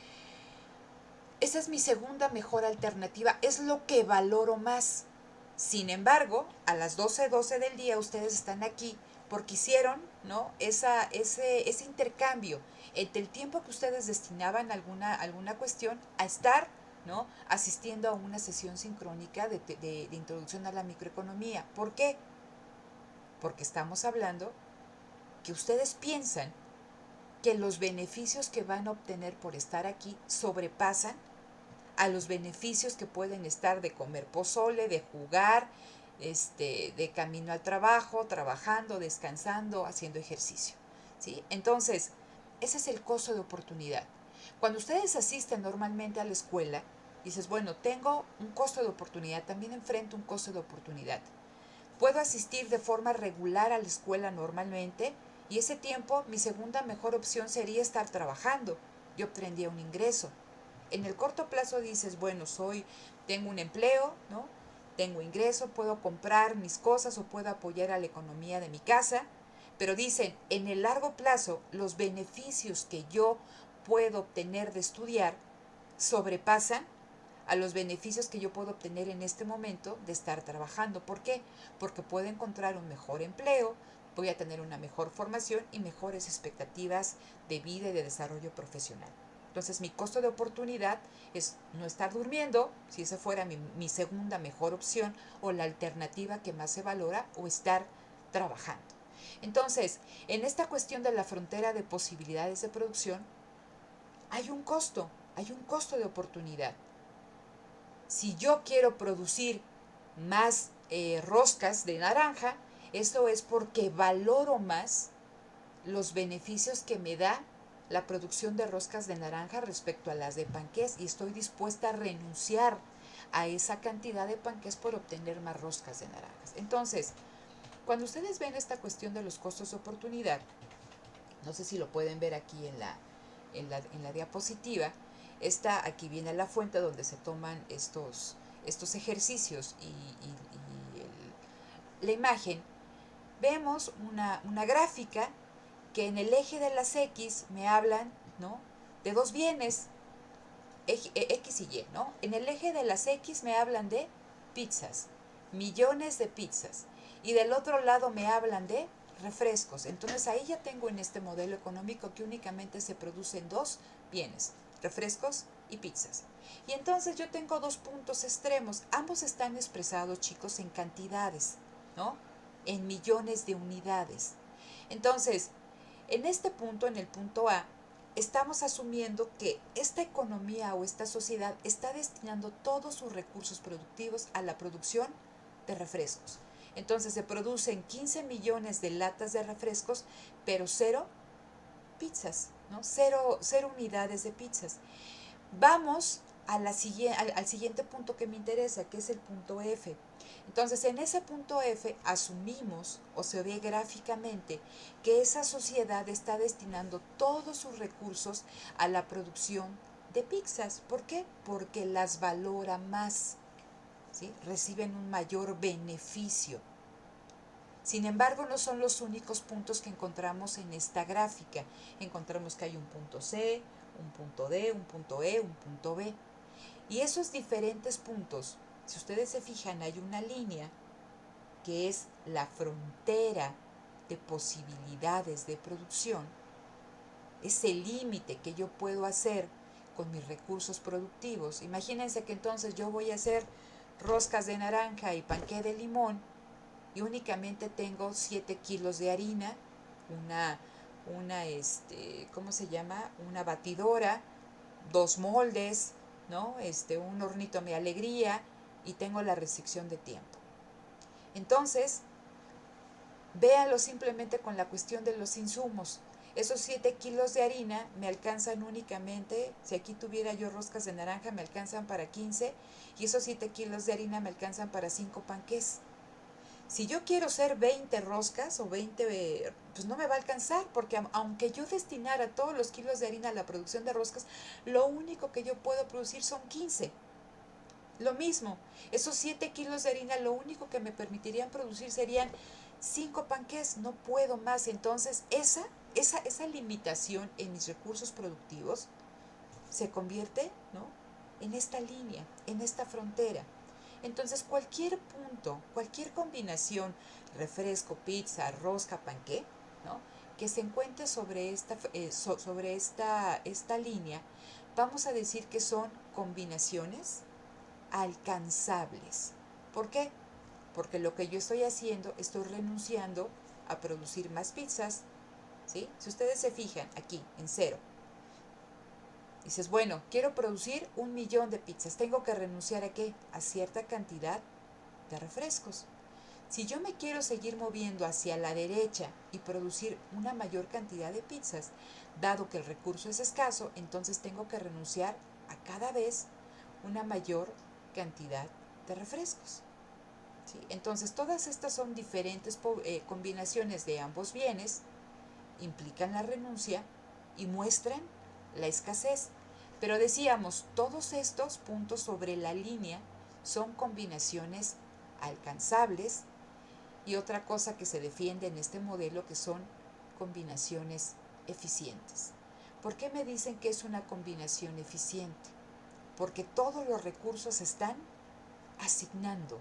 esa es mi segunda mejor alternativa, es lo que valoro más. Sin embargo, a las 12:12 del día ustedes están aquí porque hicieron, ¿no? ese intercambio entre el tiempo que ustedes destinaban a alguna cuestión a estar, ¿no? Asistiendo a una sesión sincrónica de introducción a la microeconomía. ¿Por qué? Porque estamos hablando que ustedes piensan que los beneficios que van a obtener por estar aquí sobrepasan a los beneficios que pueden estar de comer pozole, de jugar, de camino al trabajo, trabajando, descansando, haciendo ejercicio, ¿sí? Entonces, ese es el costo de oportunidad. Cuando ustedes asisten normalmente a la escuela, dices, bueno, tengo un costo de oportunidad, también enfrento un costo de oportunidad. Puedo asistir de forma regular a la escuela normalmente y ese tiempo mi segunda mejor opción sería estar trabajando. Yo obtendría un ingreso. En el corto plazo dices, bueno, tengo un empleo, ¿no? Tengo ingreso, puedo comprar mis cosas o puedo apoyar a la economía de mi casa, pero dicen, en el largo plazo, los beneficios que yo puedo obtener de estudiar sobrepasan a los beneficios que yo puedo obtener en este momento de estar trabajando. ¿Por qué? Porque puedo encontrar un mejor empleo, voy a tener una mejor formación y mejores expectativas de vida y de desarrollo profesional. Entonces mi costo de oportunidad es no estar durmiendo, si esa fuera mi segunda mejor opción o la alternativa que más se valora, o estar trabajando. Entonces, en esta cuestión de la frontera de posibilidades de producción, hay un costo de oportunidad. Si yo quiero producir más roscas de naranja, eso es porque valoro más los beneficios que me da la producción de roscas de naranja respecto a las de panqués y estoy dispuesta a renunciar a esa cantidad de panqués por obtener más roscas de naranjas. Entonces, cuando ustedes ven esta cuestión de los costos de oportunidad, no sé si lo pueden ver aquí en la diapositiva, aquí viene la fuente donde se toman estos ejercicios y la imagen. Vemos una gráfica que en el eje de las X me hablan, ¿no?, de dos bienes, X y Y, ¿no? En el eje de las X me hablan de pizzas, millones de pizzas, y del otro lado me hablan de refrescos. Entonces ahí ya tengo en este modelo económico que únicamente se producen dos bienes, refrescos y pizzas. Y entonces yo tengo dos puntos extremos, ambos están expresados, chicos, en cantidades, ¿no?, en millones de unidades. Entonces, en este punto, en el punto A, estamos asumiendo que esta economía o esta sociedad está destinando todos sus recursos productivos a la producción de refrescos. Entonces se producen 15 millones de latas de refrescos, pero cero pizzas, ¿no? Cero unidades de pizzas. Vamos al siguiente punto que me interesa, que es el punto F. Entonces, en ese punto F asumimos, o se ve gráficamente, que esa sociedad está destinando todos sus recursos a la producción de pizzas. ¿Por qué? Porque las valora más, ¿sí? Reciben un mayor beneficio. Sin embargo, no son los únicos puntos que encontramos en esta gráfica. Encontramos que hay un punto C, un punto D, un punto E, un punto B. Y esos diferentes puntos, si ustedes se fijan, hay una línea que es la frontera de posibilidades de producción, ese límite que yo puedo hacer con mis recursos productivos. Imagínense que entonces yo voy a hacer roscas de naranja y panqué de limón y únicamente tengo 7 kilos de harina, ¿cómo se llama? Una batidora, 2 moldes, ¿no? Un hornito mi alegría, y tengo la restricción de tiempo. Entonces, véanlo simplemente con la cuestión de los insumos. Esos 7 kilos de harina me alcanzan únicamente, si aquí tuviera yo roscas de naranja, me alcanzan para 15, y esos 7 kilos de harina me alcanzan para 5 panqués. Si yo quiero hacer 20 roscas o 20, pues no me va a alcanzar, porque aunque yo destinara todos los kilos de harina a la producción de roscas, lo único que yo puedo producir son 15. Lo mismo, esos 7 kilos de harina lo único que me permitirían producir serían 5 panqués, no puedo más. Entonces esa limitación en mis recursos productivos se convierte, ¿no?, en esta línea, en esta frontera. Entonces cualquier punto, cualquier combinación, refresco, pizza, rosca, panqué, ¿no?, que se encuentre sobre esta línea, vamos a decir que son combinaciones alcanzables. ¿Por qué? Porque lo que yo estoy haciendo, estoy renunciando a producir más pizzas, ¿sí? Si ustedes se fijan aquí, en 0, dices, bueno, quiero producir 1,000,000 de pizzas, tengo que renunciar ¿a qué? A cierta cantidad de refrescos. Si yo me quiero seguir moviendo hacia la derecha y producir una mayor cantidad de pizzas, dado que el recurso es escaso, entonces tengo que renunciar a cada vez una mayor cantidad de refrescos, ¿sí? Entonces todas estas son diferentes combinaciones de ambos bienes, implican la renuncia y muestran la escasez. Pero decíamos, todos estos puntos sobre la línea son combinaciones alcanzables, y otra cosa que se defiende en este modelo, que son combinaciones eficientes. ¿Por qué me dicen que es una combinación eficiente? Porque todos los recursos se están asignando,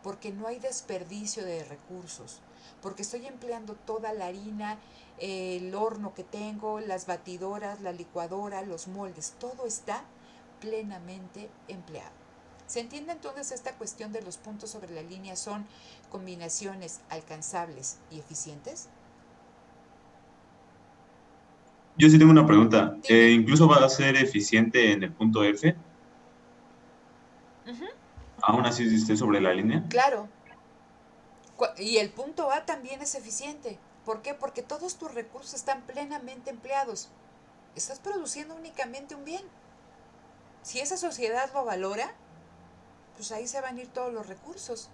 porque no hay desperdicio de recursos, porque estoy empleando toda la harina, el horno que tengo, las batidoras, la licuadora, los moldes, todo está plenamente empleado. ¿Se entiende entonces esta cuestión de los puntos sobre la línea son combinaciones alcanzables y eficientes? Yo sí tengo una pregunta. ¿Incluso va a ser eficiente en el punto F? Uh-huh. ¿Aún así esté sobre la línea? Claro. Y el punto A también es eficiente. ¿Por qué? Porque todos tus recursos están plenamente empleados. Estás produciendo únicamente un bien. Si esa sociedad lo valora, pues ahí se van a ir todos los recursos.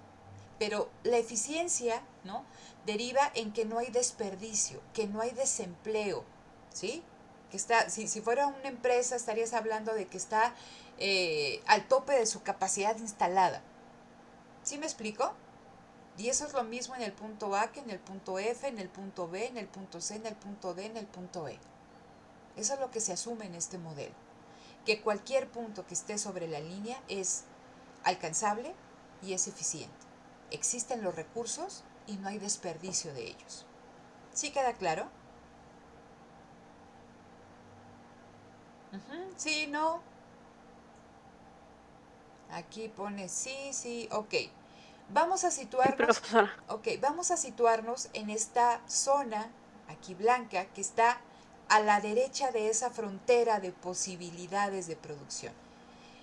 Pero la eficiencia, ¿no?, deriva en que no hay desperdicio, que no hay desempleo, ¿sí? Que está, si fuera una empresa, estarías hablando de que está al tope de su capacidad instalada. ¿Sí me explico? Y eso es lo mismo en el punto A que en el punto F, en el punto B, en el punto C, en el punto D, en el punto E. Eso es lo que se asume en este modelo. Que cualquier punto que esté sobre la línea es alcanzable y es eficiente. Existen los recursos y no hay desperdicio de ellos. ¿Sí queda claro? Sí, no. Aquí pone sí, ok. Vamos a situarnos, vamos a situarnos en esta zona aquí blanca que está a la derecha de esa frontera de posibilidades de producción.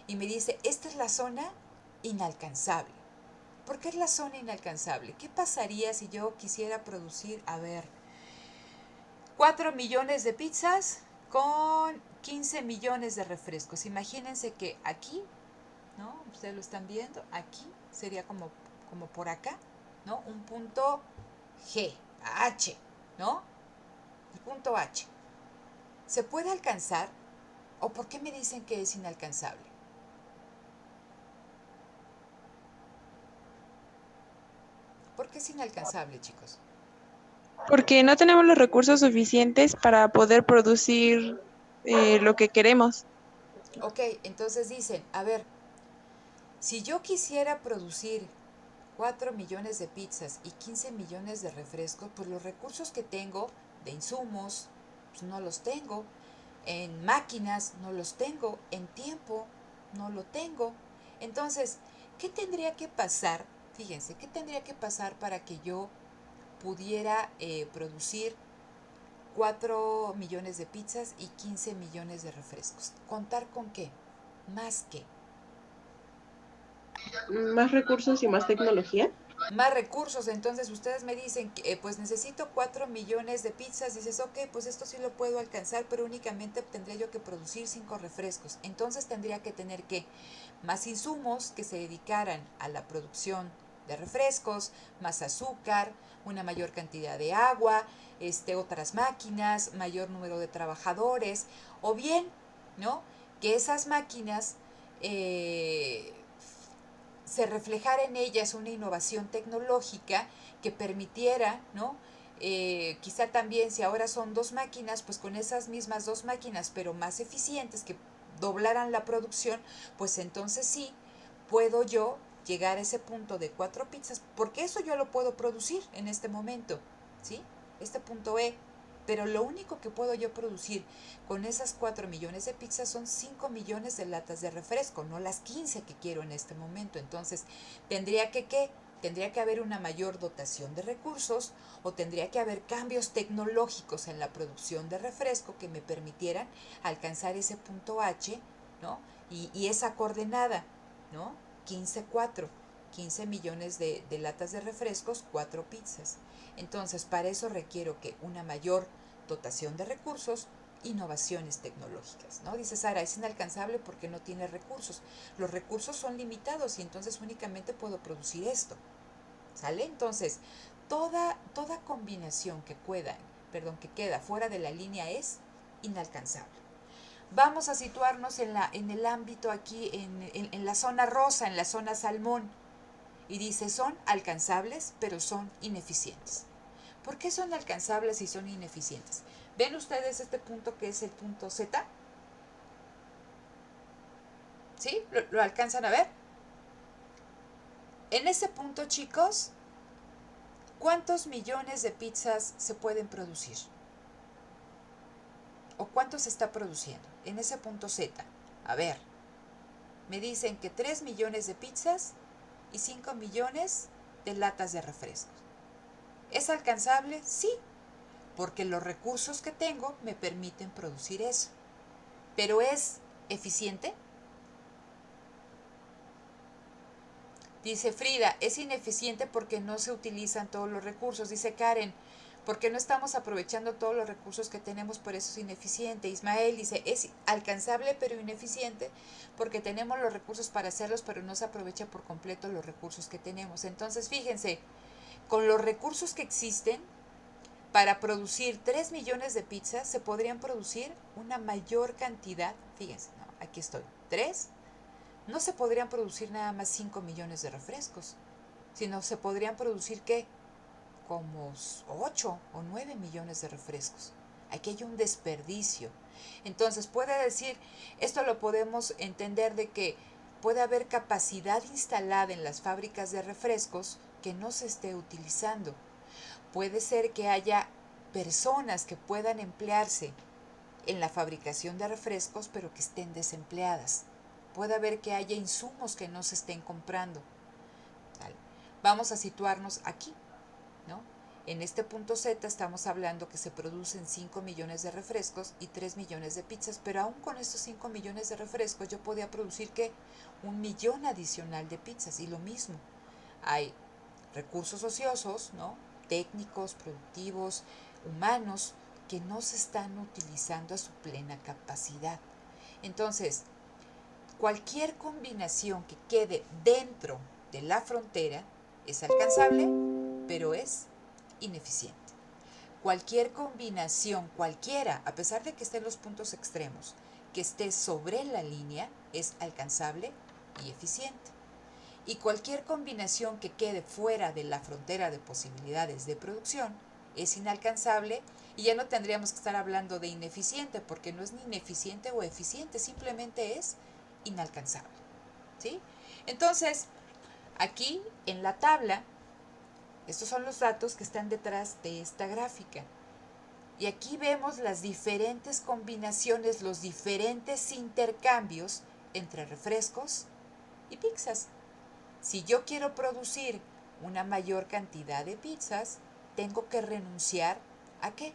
Y me dice, esta es la zona inalcanzable. ¿Por qué es la zona inalcanzable? ¿Qué pasaría si yo quisiera producir, 4 millones de pizzas con 15 millones de refrescos? Imagínense que aquí, ¿no?, ustedes lo están viendo, aquí sería como por acá, ¿no?, un punto G, H, ¿no? El punto H. ¿Se puede alcanzar? ¿O por qué me dicen que es inalcanzable? ¿Por qué es inalcanzable, chicos? Porque no tenemos los recursos suficientes para poder producir lo que queremos. Ok, entonces dicen, a ver, si yo quisiera producir 4 millones de pizzas y 15 millones de refrescos, pues los recursos que tengo de insumos, pues no los tengo, en máquinas no los tengo, en tiempo no lo tengo. Entonces, ¿qué tendría que pasar? Fíjense, ¿qué tendría que pasar para que yo pudiera producir 4 millones de pizzas y 15 millones de refrescos? ¿Contar con qué? Más que. Más recursos y más tecnología. Más recursos, entonces ustedes me dicen que pues necesito 4 millones de pizzas, dices, ok, pues esto sí lo puedo alcanzar, pero únicamente tendría yo que producir 5 refrescos. Entonces tendría que tener que más insumos que se dedicaran a la producción de refrescos, más azúcar, una mayor cantidad de agua, otras máquinas, mayor número de trabajadores, o bien, ¿no? Que esas máquinas se reflejara en ellas una innovación tecnológica que permitiera, ¿no? Quizá también si ahora son 2 máquinas, pues con esas mismas 2 máquinas, pero más eficientes, que doblaran la producción, pues entonces sí, puedo yo llegar a ese punto de 4 pizzas, porque eso yo lo puedo producir en este momento, ¿sí? Este punto E. Pero lo único que puedo yo producir con esas 4 millones de pizzas son 5 millones de latas de refresco, no las 15 que quiero en este momento. Entonces, tendría que, ¿qué? Tendría que haber una mayor dotación de recursos o tendría que haber cambios tecnológicos en la producción de refresco que me permitieran alcanzar ese punto H, ¿no? Y esa coordenada, ¿no? 15-4, 15 millones de latas de refrescos, 4 pizzas. Entonces, para eso requiero que una mayor dotación de recursos, innovaciones tecnológicas, ¿no? Dice Sara, es inalcanzable porque no tiene recursos. Los recursos son limitados y entonces únicamente puedo producir esto, ¿sale? Entonces, toda combinación que queda fuera de la línea es inalcanzable. Vamos a situarnos en el ámbito aquí, en la zona rosa, en la zona salmón. Y dice, son alcanzables, pero son ineficientes. ¿Por qué son alcanzables y son ineficientes? ¿Ven ustedes este punto que es el punto Z? ¿Sí? ¿Lo alcanzan a ver? En ese punto, chicos, ¿cuántos millones de pizzas se pueden producir? ¿O cuánto se está produciendo? En ese punto Z. A ver, me dicen que 3 millones de pizzas y 5 millones de latas de refrescos. ¿Es alcanzable? Sí, porque los recursos que tengo me permiten producir eso. ¿Pero es eficiente? Dice Frida, es ineficiente porque no se utilizan todos los recursos. Dice Karen, porque no estamos aprovechando todos los recursos que tenemos, por eso es ineficiente. Ismael dice, es alcanzable pero ineficiente porque tenemos los recursos para hacerlos, pero no se aprovecha por completo los recursos que tenemos. Entonces, fíjense, con los recursos que existen, para producir 3 millones de pizzas se podrían producir una mayor cantidad, fíjense, no, aquí estoy, 3, no se podrían producir nada más 5 millones de refrescos, sino se podrían producir, ¿qué? Como 8 o 9 millones de refrescos. Aquí hay un desperdicio. Entonces puede decir, esto lo podemos entender de que puede haber capacidad instalada en las fábricas de refrescos que no se esté utilizando. Puede ser que haya personas que puedan emplearse en la fabricación de refrescos, pero que estén desempleadas. Puede haber que haya insumos que no se estén comprando. ¿Vale? Vamos a situarnos aquí, ¿no? En este punto Z estamos hablando que se producen 5 millones de refrescos y 3 millones de pizzas, pero aún con estos 5 millones de refrescos yo podía producir, ¿qué? 1 millón adicional de pizzas. Y lo mismo, hay recursos ociosos, ¿no? Técnicos, productivos, humanos, que no se están utilizando a su plena capacidad. Entonces, cualquier combinación que quede dentro de la frontera es alcanzable, pero es ineficiente. Cualquier combinación, cualquiera, a pesar de que esté en los puntos extremos, que esté sobre la línea, es alcanzable y eficiente. y cualquier combinación que quede fuera de la frontera de posibilidades de producción es inalcanzable y ya no tendríamos que estar hablando de ineficiente, porque no es ni ineficiente o eficiente, simplemente es inalcanzable, ¿sí? Entonces, aquí en la tabla, estos son los datos que están detrás de esta gráfica. Y aquí vemos las diferentes combinaciones, los diferentes intercambios entre refrescos y pizzas. Si yo quiero producir una mayor cantidad de pizzas, tengo que renunciar ¿a qué?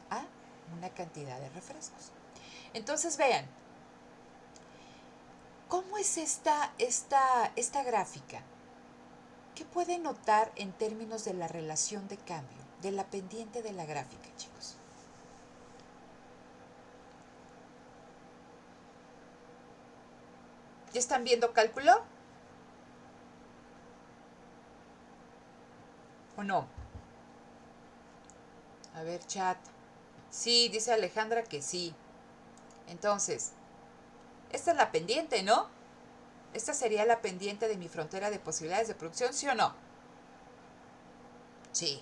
A una cantidad de refrescos. Entonces vean, ¿cómo es esta gráfica? ¿Qué pueden notar en términos de la relación de cambio, de la pendiente de la gráfica, chicos? ¿Ya están viendo cálculo? ¿O no? A ver, chat. Sí, dice Alejandra que sí. Entonces, esta es la pendiente, ¿no? Esta sería la pendiente de mi frontera de posibilidades de producción, ¿sí o no? Sí.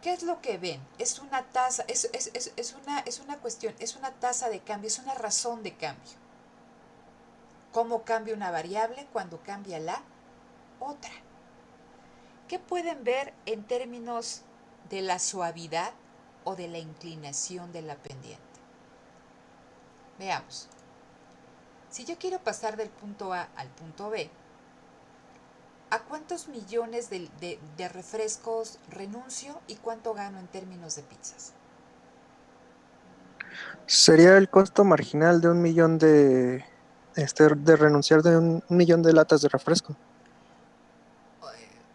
¿Qué es lo que ven? Es una tasa, es una cuestión, es una tasa de cambio, es una razón de cambio. ¿Cómo cambia una variable cuando cambia la otra? ¿Qué pueden ver en términos de la suavidad o de la inclinación de la pendiente? Veamos. Si yo quiero pasar del punto A al punto B, ¿a cuántos millones de refrescos renuncio y cuánto gano en términos de pizzas? Sería el costo marginal de 1 millón de renunciar de 1 millón de latas de refresco.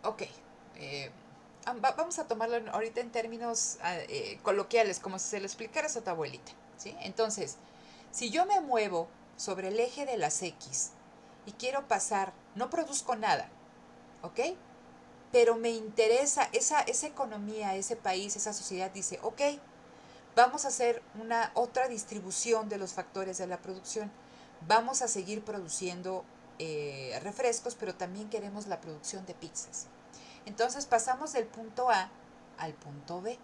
Ok. Vamos a tomarlo ahorita en términos coloquiales, como si se lo explicaras a tu abuelita, ¿sí? Entonces, si yo me muevo sobre el eje de las X y quiero pasar, no produzco nada, ¿ok? Pero me interesa esa economía, ese país, esa sociedad dice, ok, vamos a hacer otra distribución de los factores de la producción. Vamos a seguir produciendo refrescos, pero también queremos la producción de pizzas. Entonces pasamos del punto A al punto B.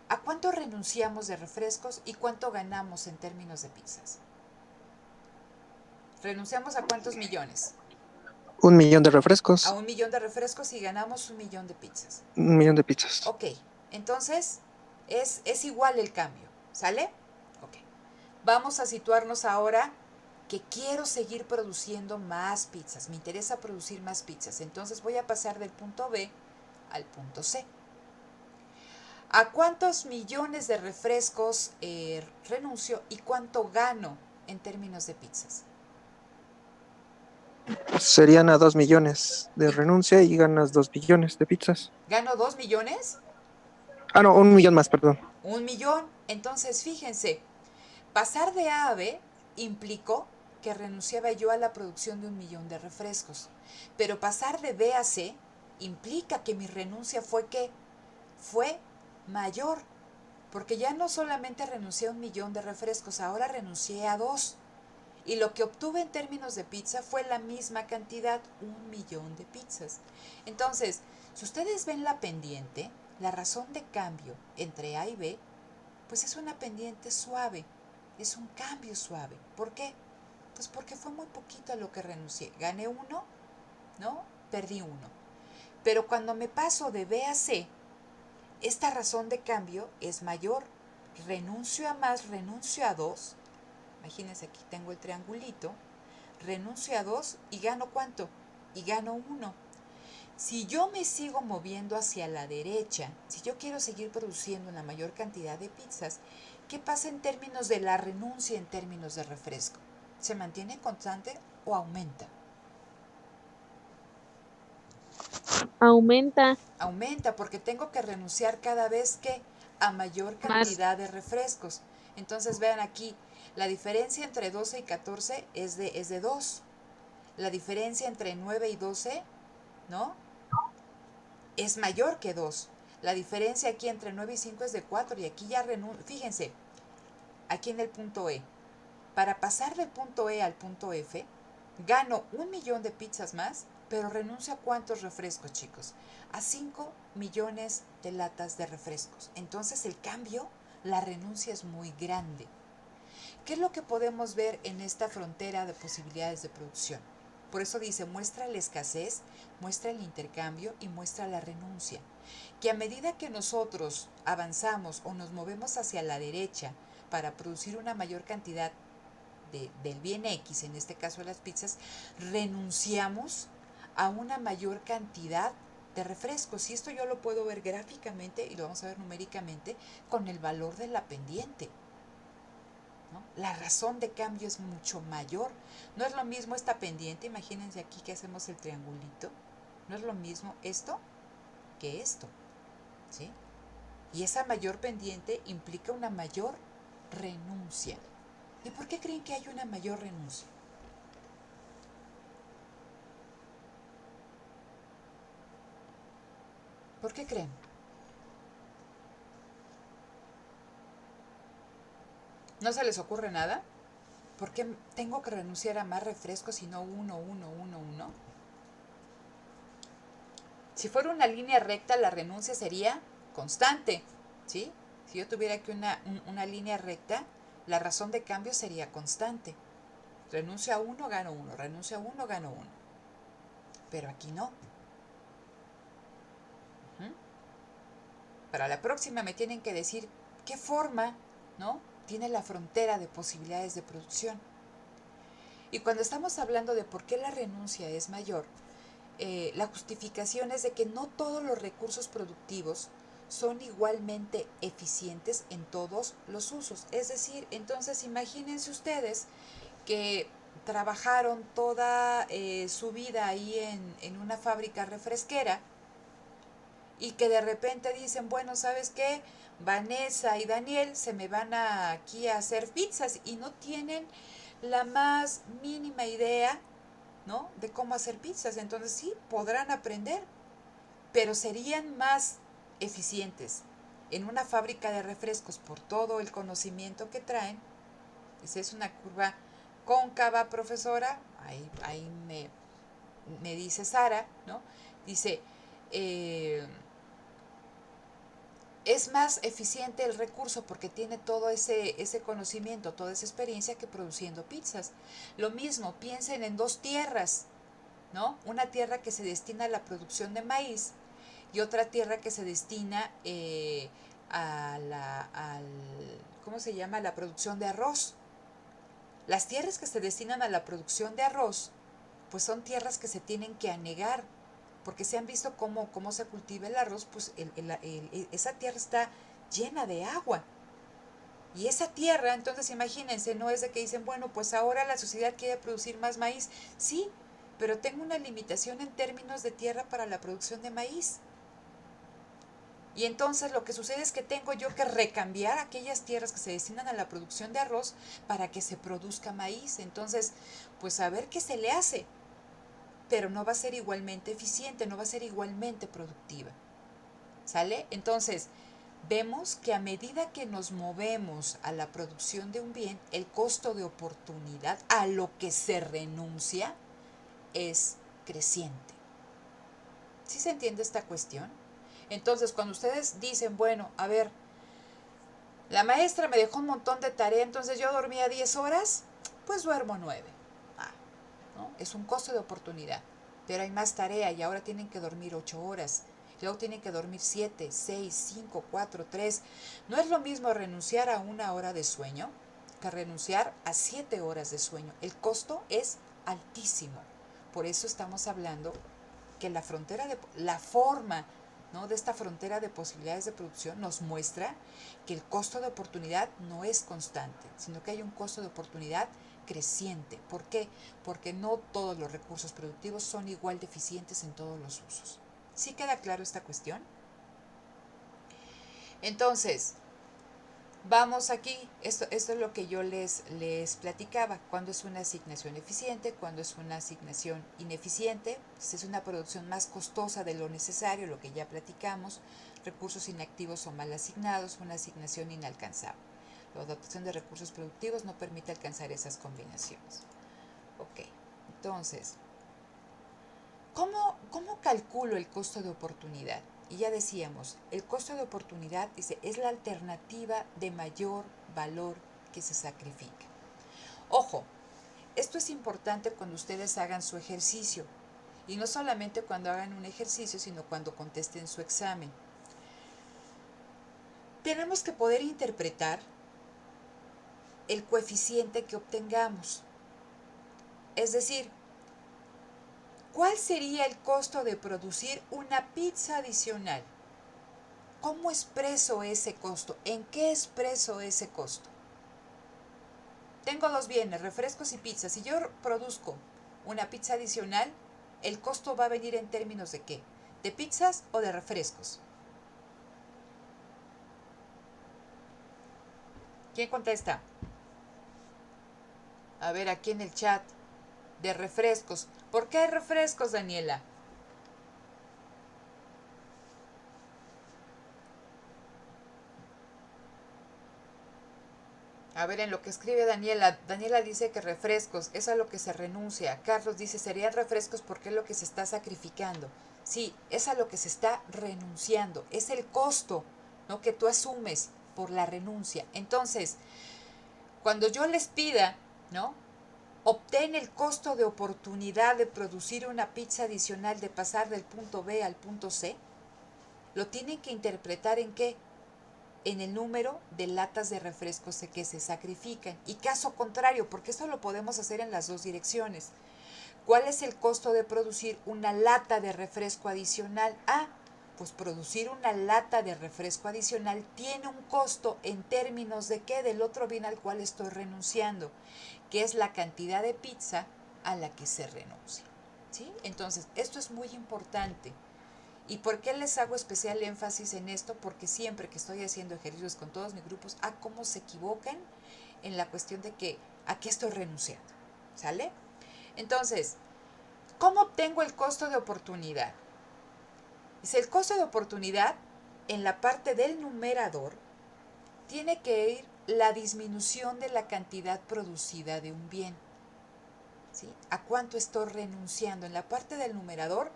¿A cuánto renunciamos de refrescos y cuánto ganamos en términos de pizzas? ¿Renunciamos a cuántos millones? 1 millón de refrescos. A 1 millón de refrescos y ganamos 1 millón de pizzas. 1 millón de pizzas. Ok, entonces es igual el cambio, ¿sale? Ok. Vamos a situarnos ahora que quiero seguir produciendo más pizzas. Me interesa producir más pizzas. Entonces voy a pasar del punto B al punto C. ¿A cuántos millones de refrescos renuncio y cuánto gano en términos de pizzas? Serían a 2 millones de renuncia y ganas 2 billones de pizzas. ¿Gano 2 millones? Ah, no, 1 millón más, perdón. 1 millón. Entonces, fíjense, pasar de A a B implicó que renunciaba yo a la producción de 1 millón de refrescos. Pero pasar de B a C implica que mi renuncia fue ¿qué? Fue mayor. Porque ya no solamente renuncié a 1 millón de refrescos, ahora renuncié a 2. Y lo que obtuve en términos de pizza fue la misma cantidad, 1 millón de pizzas. Entonces, si ustedes ven la pendiente, la razón de cambio entre A y B, pues es una pendiente suave, es un cambio suave. ¿Por qué? Pues porque fue muy poquito a lo que renuncié. Gané 1, ¿no? Perdí 1. Pero cuando me paso de B a C, esta razón de cambio es mayor. Renuncio a más, renuncio a 2. Imagínense, aquí tengo el triangulito. Renuncio a 2 y gano ¿cuánto? Y gano 1. Si yo me sigo moviendo hacia la derecha, si yo quiero seguir produciendo una mayor cantidad de pizzas, ¿qué pasa en términos de la renuncia en términos de refresco? ¿Se mantiene constante o aumenta? Aumenta. Aumenta porque tengo que renunciar cada vez que a mayor cantidad de refrescos. Entonces vean aquí, la diferencia entre 12 y 14 es de 2. La diferencia entre 9 y 12, ¿no? Es mayor que 2. La diferencia aquí entre 9 y 5 es de 4 y aquí ya renuncio. Fíjense, aquí en el punto E. Para pasar del punto E al punto F, Gano 1 millón de pizzas más, pero renuncio a ¿cuántos refrescos, chicos? A 5 millones de latas de refrescos. Entonces el cambio, la renuncia es muy grande. ¿Qué es lo que podemos ver en esta frontera de posibilidades de producción? Por eso dice, muestra la escasez, muestra el intercambio y muestra la renuncia. Que a medida que nosotros avanzamos o nos movemos hacia la derecha para producir una mayor cantidad del bien X, en este caso las pizzas, renunciamos a una mayor cantidad de refrescos. Y esto yo lo puedo ver gráficamente y lo vamos a ver numéricamente con el valor de la pendiente, ¿no? La razón de cambio es mucho mayor. No es lo mismo esta pendiente, imagínense aquí que hacemos el triangulito, no es lo mismo esto que esto, ¿sí? Y esa mayor pendiente implica una mayor renuncia. ¿Y por qué creen que hay una mayor renuncia? ¿Por qué creen? ¿No se les ocurre nada? ¿Por qué tengo que renunciar a más refrescos y no uno? Si fuera una línea recta, la renuncia sería constante, ¿sí? Si yo tuviera aquí una línea recta, la razón de cambio sería constante. Renuncio a uno, gano uno. Renuncio a uno, gano uno. Pero aquí no. Para la próxima me tienen que decir qué forma, ¿no?, tiene la frontera de posibilidades de producción. Y cuando estamos hablando de por qué la renuncia es mayor, la justificación es de que no todos los recursos productivos son igualmente eficientes en todos los usos. Es decir, entonces imagínense ustedes que trabajaron toda su vida ahí en una fábrica refresquera y que de repente dicen, bueno, ¿sabes qué? Vanessa y Daniel se me van aquí a hacer pizzas y no tienen la más mínima idea, ¿no?, de cómo hacer pizzas. Entonces sí, podrán aprender, pero serían más eficientes en una fábrica de refrescos por todo el conocimiento que traen. Esa es una curva cóncava, profesora. Ahí me dice Sara, ¿no? Dice, es más eficiente el recurso porque tiene todo ese conocimiento, toda esa experiencia que produciendo pizzas. Lo mismo, piensen en dos tierras, ¿no? Una tierra que se destina a la producción de maíz y otra tierra que se destina ¿cómo se llama?, a la producción de arroz. Las tierras que se destinan a la producción de arroz, pues son tierras que se tienen que anegar, porque se han visto cómo se cultiva el arroz, pues esa tierra está llena de agua. Y esa tierra, entonces imagínense, no es de que dicen, bueno, pues ahora la sociedad quiere producir más maíz. Sí, pero tengo una limitación en términos de tierra para la producción de maíz. Y entonces lo que sucede es que tengo yo que recambiar aquellas tierras que se destinan a la producción de arroz para que se produzca maíz. Entonces, pues a ver qué se le hace. Pero no va a ser igualmente eficiente, no va a ser igualmente productiva. ¿Sale? Entonces, vemos que a medida que nos movemos a la producción de un bien, el costo de oportunidad a lo que se renuncia es creciente. ¿Sí se entiende esta cuestión? Entonces, cuando ustedes dicen, bueno, a ver, la maestra me dejó un montón de tarea, entonces yo dormía 10 horas, pues duermo 9. ¿No? Es un costo de oportunidad, pero hay más tarea y ahora tienen que dormir 8 horas, luego tienen que dormir 7, 6, 5, 4, 3. No es lo mismo renunciar a 1 hora de sueño que renunciar a 7 horas de sueño. El costo es altísimo. Por eso estamos hablando que la forma, ¿no?, de esta frontera de posibilidades de producción nos muestra que el costo de oportunidad no es constante, sino que hay un costo de oportunidad creciente. ¿Por qué? Porque no todos los recursos productivos son igual de eficientes en todos los usos. ¿Sí queda claro esta cuestión? Entonces, vamos aquí, esto es lo que yo les platicaba, cuando es una asignación eficiente, cuando es una asignación ineficiente, pues es una producción más costosa de lo necesario, lo que ya platicamos, recursos inactivos o mal asignados, una asignación inalcanzable. La dotación de recursos productivos no permite alcanzar esas combinaciones. Ok, Entonces, ¿cómo calculo el costo de oportunidad? Y ya decíamos, el costo de oportunidad, dice, es la alternativa de mayor valor que se sacrifica. Ojo, esto es importante cuando ustedes hagan su ejercicio. Y no solamente cuando hagan un ejercicio, sino cuando contesten su examen. Tenemos que poder interpretar el coeficiente que obtengamos. Es decir, ¿cuál sería el costo de producir una pizza adicional? ¿Cómo expreso ese costo? ¿En qué expreso ese costo? Tengo dos bienes, refrescos y pizza. Si yo produzco una pizza adicional, ¿el costo va a venir en términos de qué? ¿De pizzas o de refrescos? ¿Quién contesta? A ver, aquí en el chat. De refrescos. ¿Por qué refrescos, Daniela? A ver, en lo que escribe Daniela dice que refrescos, es a lo que se renuncia. Carlos dice, serían refrescos porque es lo que se está sacrificando. Sí, es a lo que se está renunciando. Es el costo, ¿no?, que tú asumes por la renuncia. Entonces, cuando yo les pida, ¿no?, obtén el costo de oportunidad de producir una pizza adicional, de pasar del punto B al punto C, lo tienen que interpretar ¿en qué? En el número de latas de refrescos que se sacrifican. Y caso contrario, porque esto lo podemos hacer en las dos direcciones. ¿Cuál es el costo de producir una lata de refresco adicional? Pues producir una lata de refresco adicional tiene un costo en términos de ¿qué? Del otro bien al cual estoy renunciando, que es la cantidad de pizza a la que se renuncia. ¿Sí? Entonces, esto es muy importante. ¿Y por qué les hago especial énfasis en esto? Porque siempre que estoy haciendo ejercicios con todos mis grupos, cómo se equivocan en la cuestión de que a qué estoy renunciando. ¿Sale? Entonces, ¿cómo obtengo el costo de oportunidad? Dice, el costo de oportunidad, en la parte del numerador, tiene que ir la disminución de la cantidad producida de un bien. ¿Sí? ¿A cuánto estoy renunciando? En la parte del numerador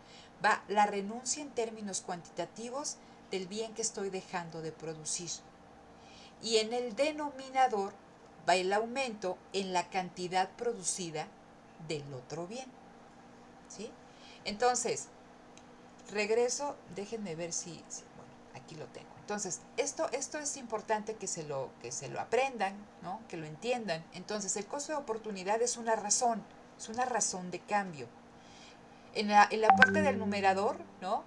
va la renuncia en términos cuantitativos del bien que estoy dejando de producir. Y en el denominador va el aumento en la cantidad producida del otro bien. ¿Sí? Entonces, regreso, déjenme ver si bueno, aquí lo tengo. Entonces, esto es importante que se lo aprendan, ¿no?, que lo entiendan. Entonces, el costo de oportunidad es una razón de cambio. En la parte del numerador, ¿no?,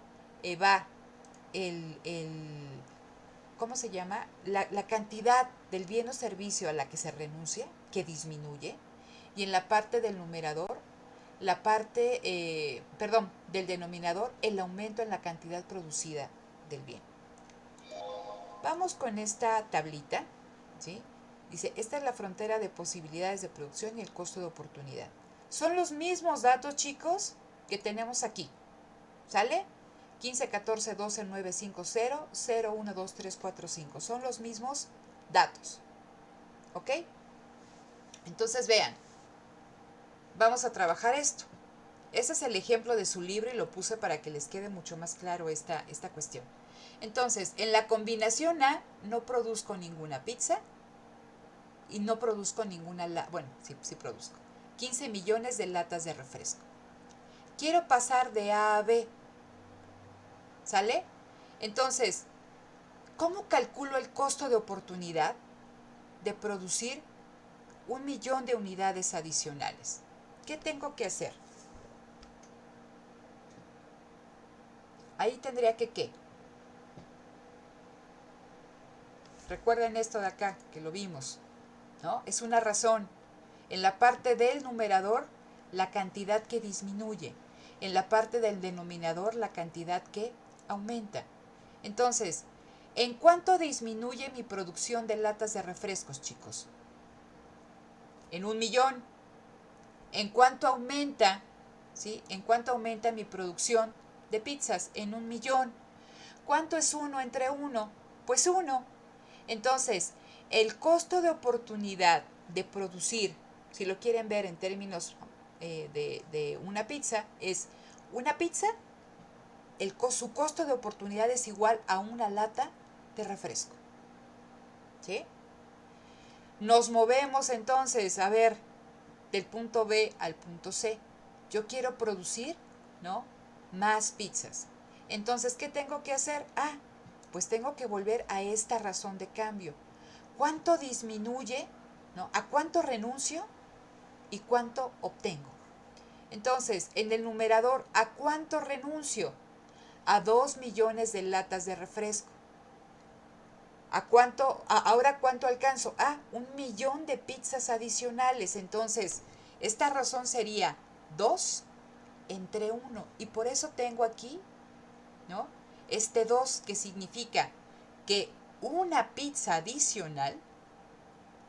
va ¿cómo se llama? La cantidad del bien o servicio a la que se renuncia, que disminuye. Y en la parte del numerador, la parte, del denominador, el aumento en la cantidad producida del bien. Vamos con esta tablita, ¿sí? Dice, esta es la frontera de posibilidades de producción y el costo de oportunidad. Son los mismos datos, chicos, que tenemos aquí. ¿Sale? 15, 14, 12, 9, 5, 0, 0, 1, 2, 3, 4, 5. Son los mismos datos. ¿Ok? Entonces, vean. Vamos a trabajar esto. Ese es el ejemplo de su libro y lo puse para que les quede mucho más claro esta cuestión. Entonces, en la combinación A no produzco ninguna pizza y no produzco ninguna, bueno, sí produzco. 15 millones de latas de refresco. Quiero pasar de A a B. ¿Sale? Entonces, ¿cómo calculo el costo de oportunidad de producir 1 millón de unidades adicionales? ¿Qué tengo que hacer? Ahí tendría que ¿qué? Recuerden esto de acá, que lo vimos, ¿no? Es una razón. En la parte del numerador, la cantidad que disminuye. En la parte del denominador, la cantidad que aumenta. Entonces, ¿en cuánto disminuye mi producción de latas de refrescos, chicos? En 1 millón. ¿En cuánto aumenta, ¿sí? ¿En cuánto aumenta mi producción de pizzas? En 1 millón. ¿Cuánto es 1 entre 1? Pues 1. Entonces, el costo de oportunidad de producir, si lo quieren ver en términos de una pizza es una pizza, su costo de oportunidad es igual a una lata de refresco. ¿Sí? Nos movemos entonces, a ver, del punto B al punto C. Yo quiero producir, ¿no?, más pizzas. Entonces, ¿qué tengo que hacer? Pues tengo que volver a esta razón de cambio. ¿Cuánto disminuye, ¿no? ¿A cuánto renuncio y cuánto obtengo? Entonces, en el numerador, ¿a cuánto renuncio? A 2 millones de latas de refresco. Ahora cuánto alcanzo? 1 millón de pizzas adicionales. Entonces, esta razón sería 2 entre 1. Y por eso tengo aquí, ¿no?, este 2, que significa que una pizza adicional,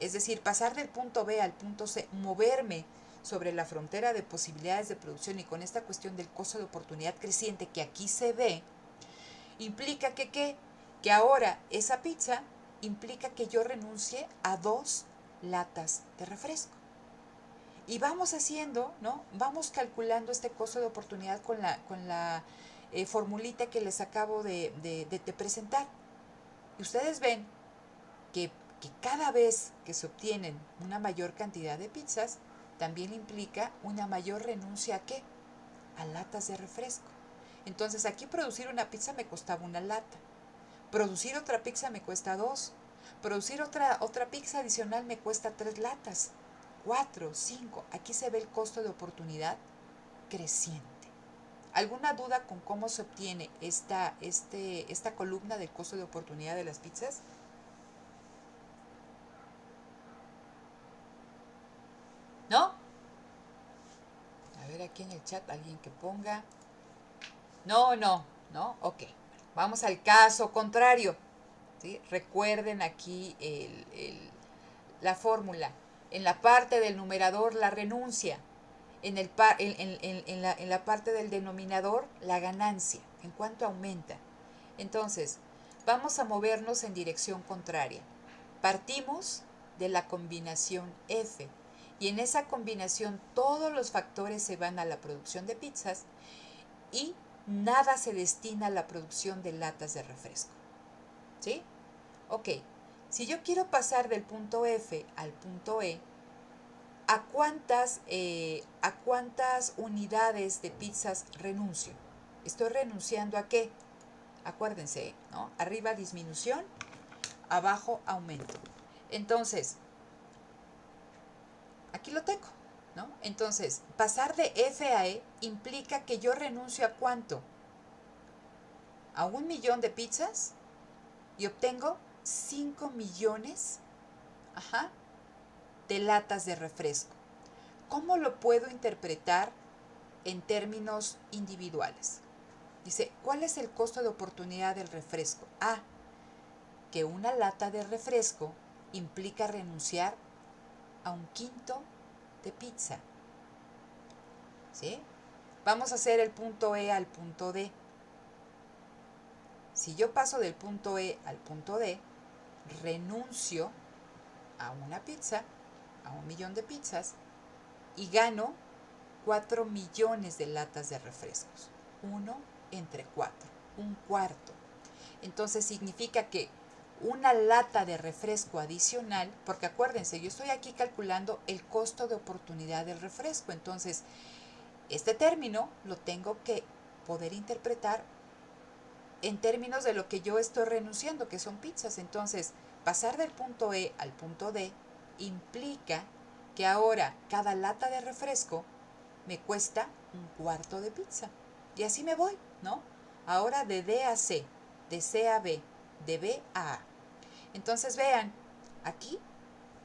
es decir, pasar del punto B al punto C, moverme sobre la frontera de posibilidades de producción y con esta cuestión del costo de oportunidad creciente que aquí se ve, implica que ¿qué? Que ahora esa pizza implica que yo renuncie a 2 latas de refresco. Y vamos haciendo, ¿no? Vamos calculando este costo de oportunidad con la formulita que les acabo de presentar. Y ustedes ven que cada vez que se obtienen una mayor cantidad de pizzas, también implica una mayor renuncia ¿a qué? A latas de refresco. Entonces aquí producir una pizza me costaba una lata. Producir otra pizza me cuesta 2. Producir otra pizza adicional me cuesta 3 latas. 4, 5. Aquí se ve el costo de oportunidad creciente. ¿Alguna duda con cómo se obtiene esta columna del costo de oportunidad de las pizzas? ¿No? A ver aquí en el chat alguien que ponga. No. Ok. Vamos al caso contrario. ¿Sí? Recuerden aquí la fórmula. En la parte del numerador, la renuncia. En la parte del denominador, la ganancia. ¿En cuánto aumenta? Entonces, vamos a movernos en dirección contraria. Partimos de la combinación F. Y en esa combinación todos los factores se van a la producción de pizzas y nada se destina a la producción de latas de refresco. ¿Sí? Ok. Si yo quiero pasar del punto F al punto E, ¿a cuántas unidades de pizzas renuncio? ¿Estoy renunciando a qué? Acuérdense, ¿no? Arriba disminución, abajo aumento. Entonces, aquí lo tengo, ¿no? Entonces, pasar de F a E implica que yo renuncio a ¿cuánto? A 1 millón de pizzas y obtengo 5 millones de latas de refresco. ¿Cómo lo puedo interpretar en términos individuales? Dice, ¿cuál es el costo de oportunidad del refresco? Que una lata de refresco implica renunciar a 1/5 de pizza. ¿Sí? Vamos a hacer el punto E al punto D. Si yo paso del punto E al punto D, renuncio a una pizza, a 1 millón de pizzas, y gano 4 millones de latas de refrescos. 1 entre 4, 1/4. Entonces significa que una lata de refresco adicional, porque acuérdense, yo estoy aquí calculando el costo de oportunidad del refresco, entonces este término lo tengo que poder interpretar en términos de lo que yo estoy renunciando, que son pizzas. Entonces, pasar del punto E al punto D implica que ahora cada lata de refresco me cuesta 1/4 de pizza. Y así me voy, ¿no? Ahora de D a C, de C a B, de B a A. Entonces vean, aquí,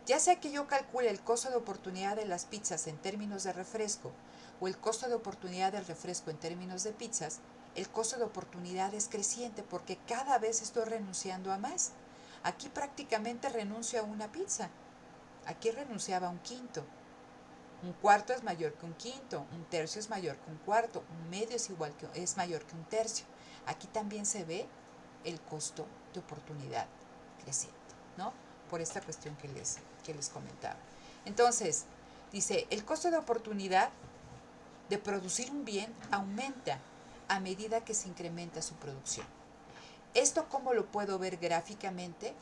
ya sea que yo calcule el costo de oportunidad de las pizzas en términos de refresco o el costo de oportunidad del refresco en términos de pizzas, el costo de oportunidad es creciente porque cada vez estoy renunciando a más. Aquí prácticamente renuncio a una pizza. Aquí renunciaba a 1/5. 1/4 es mayor que 1/5, 1/3 es mayor que 1/4, 1/2 es mayor que 1/3. Aquí también se ve el costo de oportunidad creciente, ¿no? Por esta cuestión que les comentaba. Entonces, dice, el costo de oportunidad de producir un bien aumenta a medida que se incrementa su producción. ¿Esto cómo lo puedo ver gráficamente?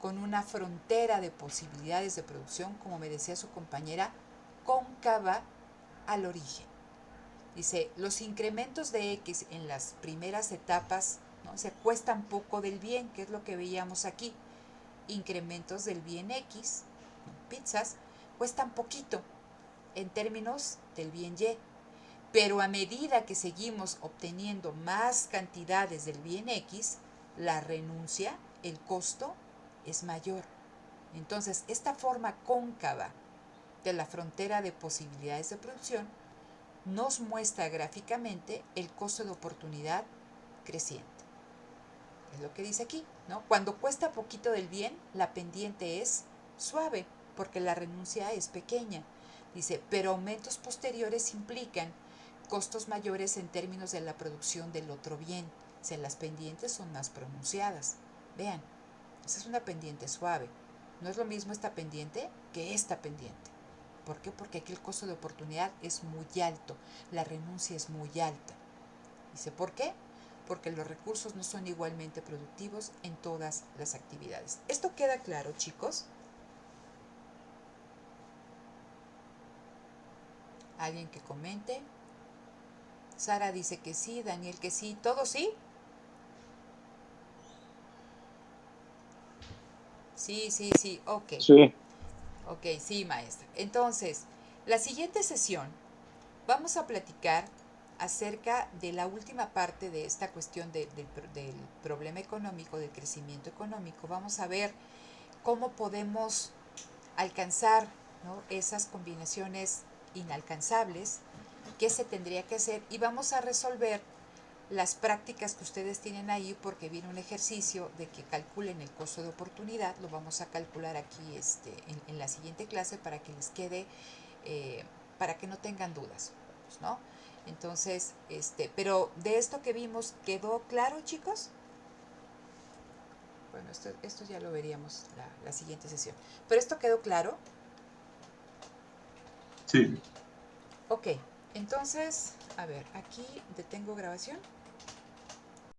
Con una frontera de posibilidades de producción, como me decía su compañera, cóncava al origen. Dice, los incrementos de X en las primeras etapas, ¿no?, se cuestan poco del bien, que es lo que veíamos aquí. Incrementos del bien X, pizzas, cuestan poquito en términos del bien Y. Pero a medida que seguimos obteniendo más cantidades del bien X, la renuncia, el costo, es mayor. Entonces, esta forma cóncava de la frontera de posibilidades de producción nos muestra gráficamente el costo de oportunidad creciente. Es lo que dice aquí, ¿no? Cuando cuesta poquito del bien, la pendiente es suave, porque la renuncia es pequeña. Dice, pero aumentos posteriores implican costos mayores en términos de la producción del otro bien. O sea, las pendientes son más pronunciadas. Vean, esa es una pendiente suave. No es lo mismo esta pendiente que esta pendiente. ¿Por qué? Porque aquí el costo de oportunidad es muy alto, la renuncia es muy alta. Dice, ¿por qué? Porque los recursos no son igualmente productivos en todas las actividades. ¿Esto queda claro, chicos? ¿Alguien que comente? Sara dice que sí, Daniel que sí, ¿todo sí? Sí, ok. Sí. Ok, sí, maestra. Entonces, la siguiente sesión vamos a platicar acerca de la última parte de esta cuestión del problema económico, del crecimiento económico. Vamos a ver cómo podemos alcanzar, ¿no?, esas combinaciones inalcanzables, qué se tendría que hacer, y vamos a resolver las prácticas que ustedes tienen ahí, porque viene un ejercicio de que calculen el costo de oportunidad. Lo vamos a calcular aquí en la siguiente clase para que les quede, para que no tengan dudas, ¿no? Entonces, pero de esto que vimos, ¿quedó claro, chicos? Bueno, esto ya lo veríamos la siguiente sesión. ¿Pero esto quedó claro? Sí. Ok, entonces, a ver, aquí detengo grabación.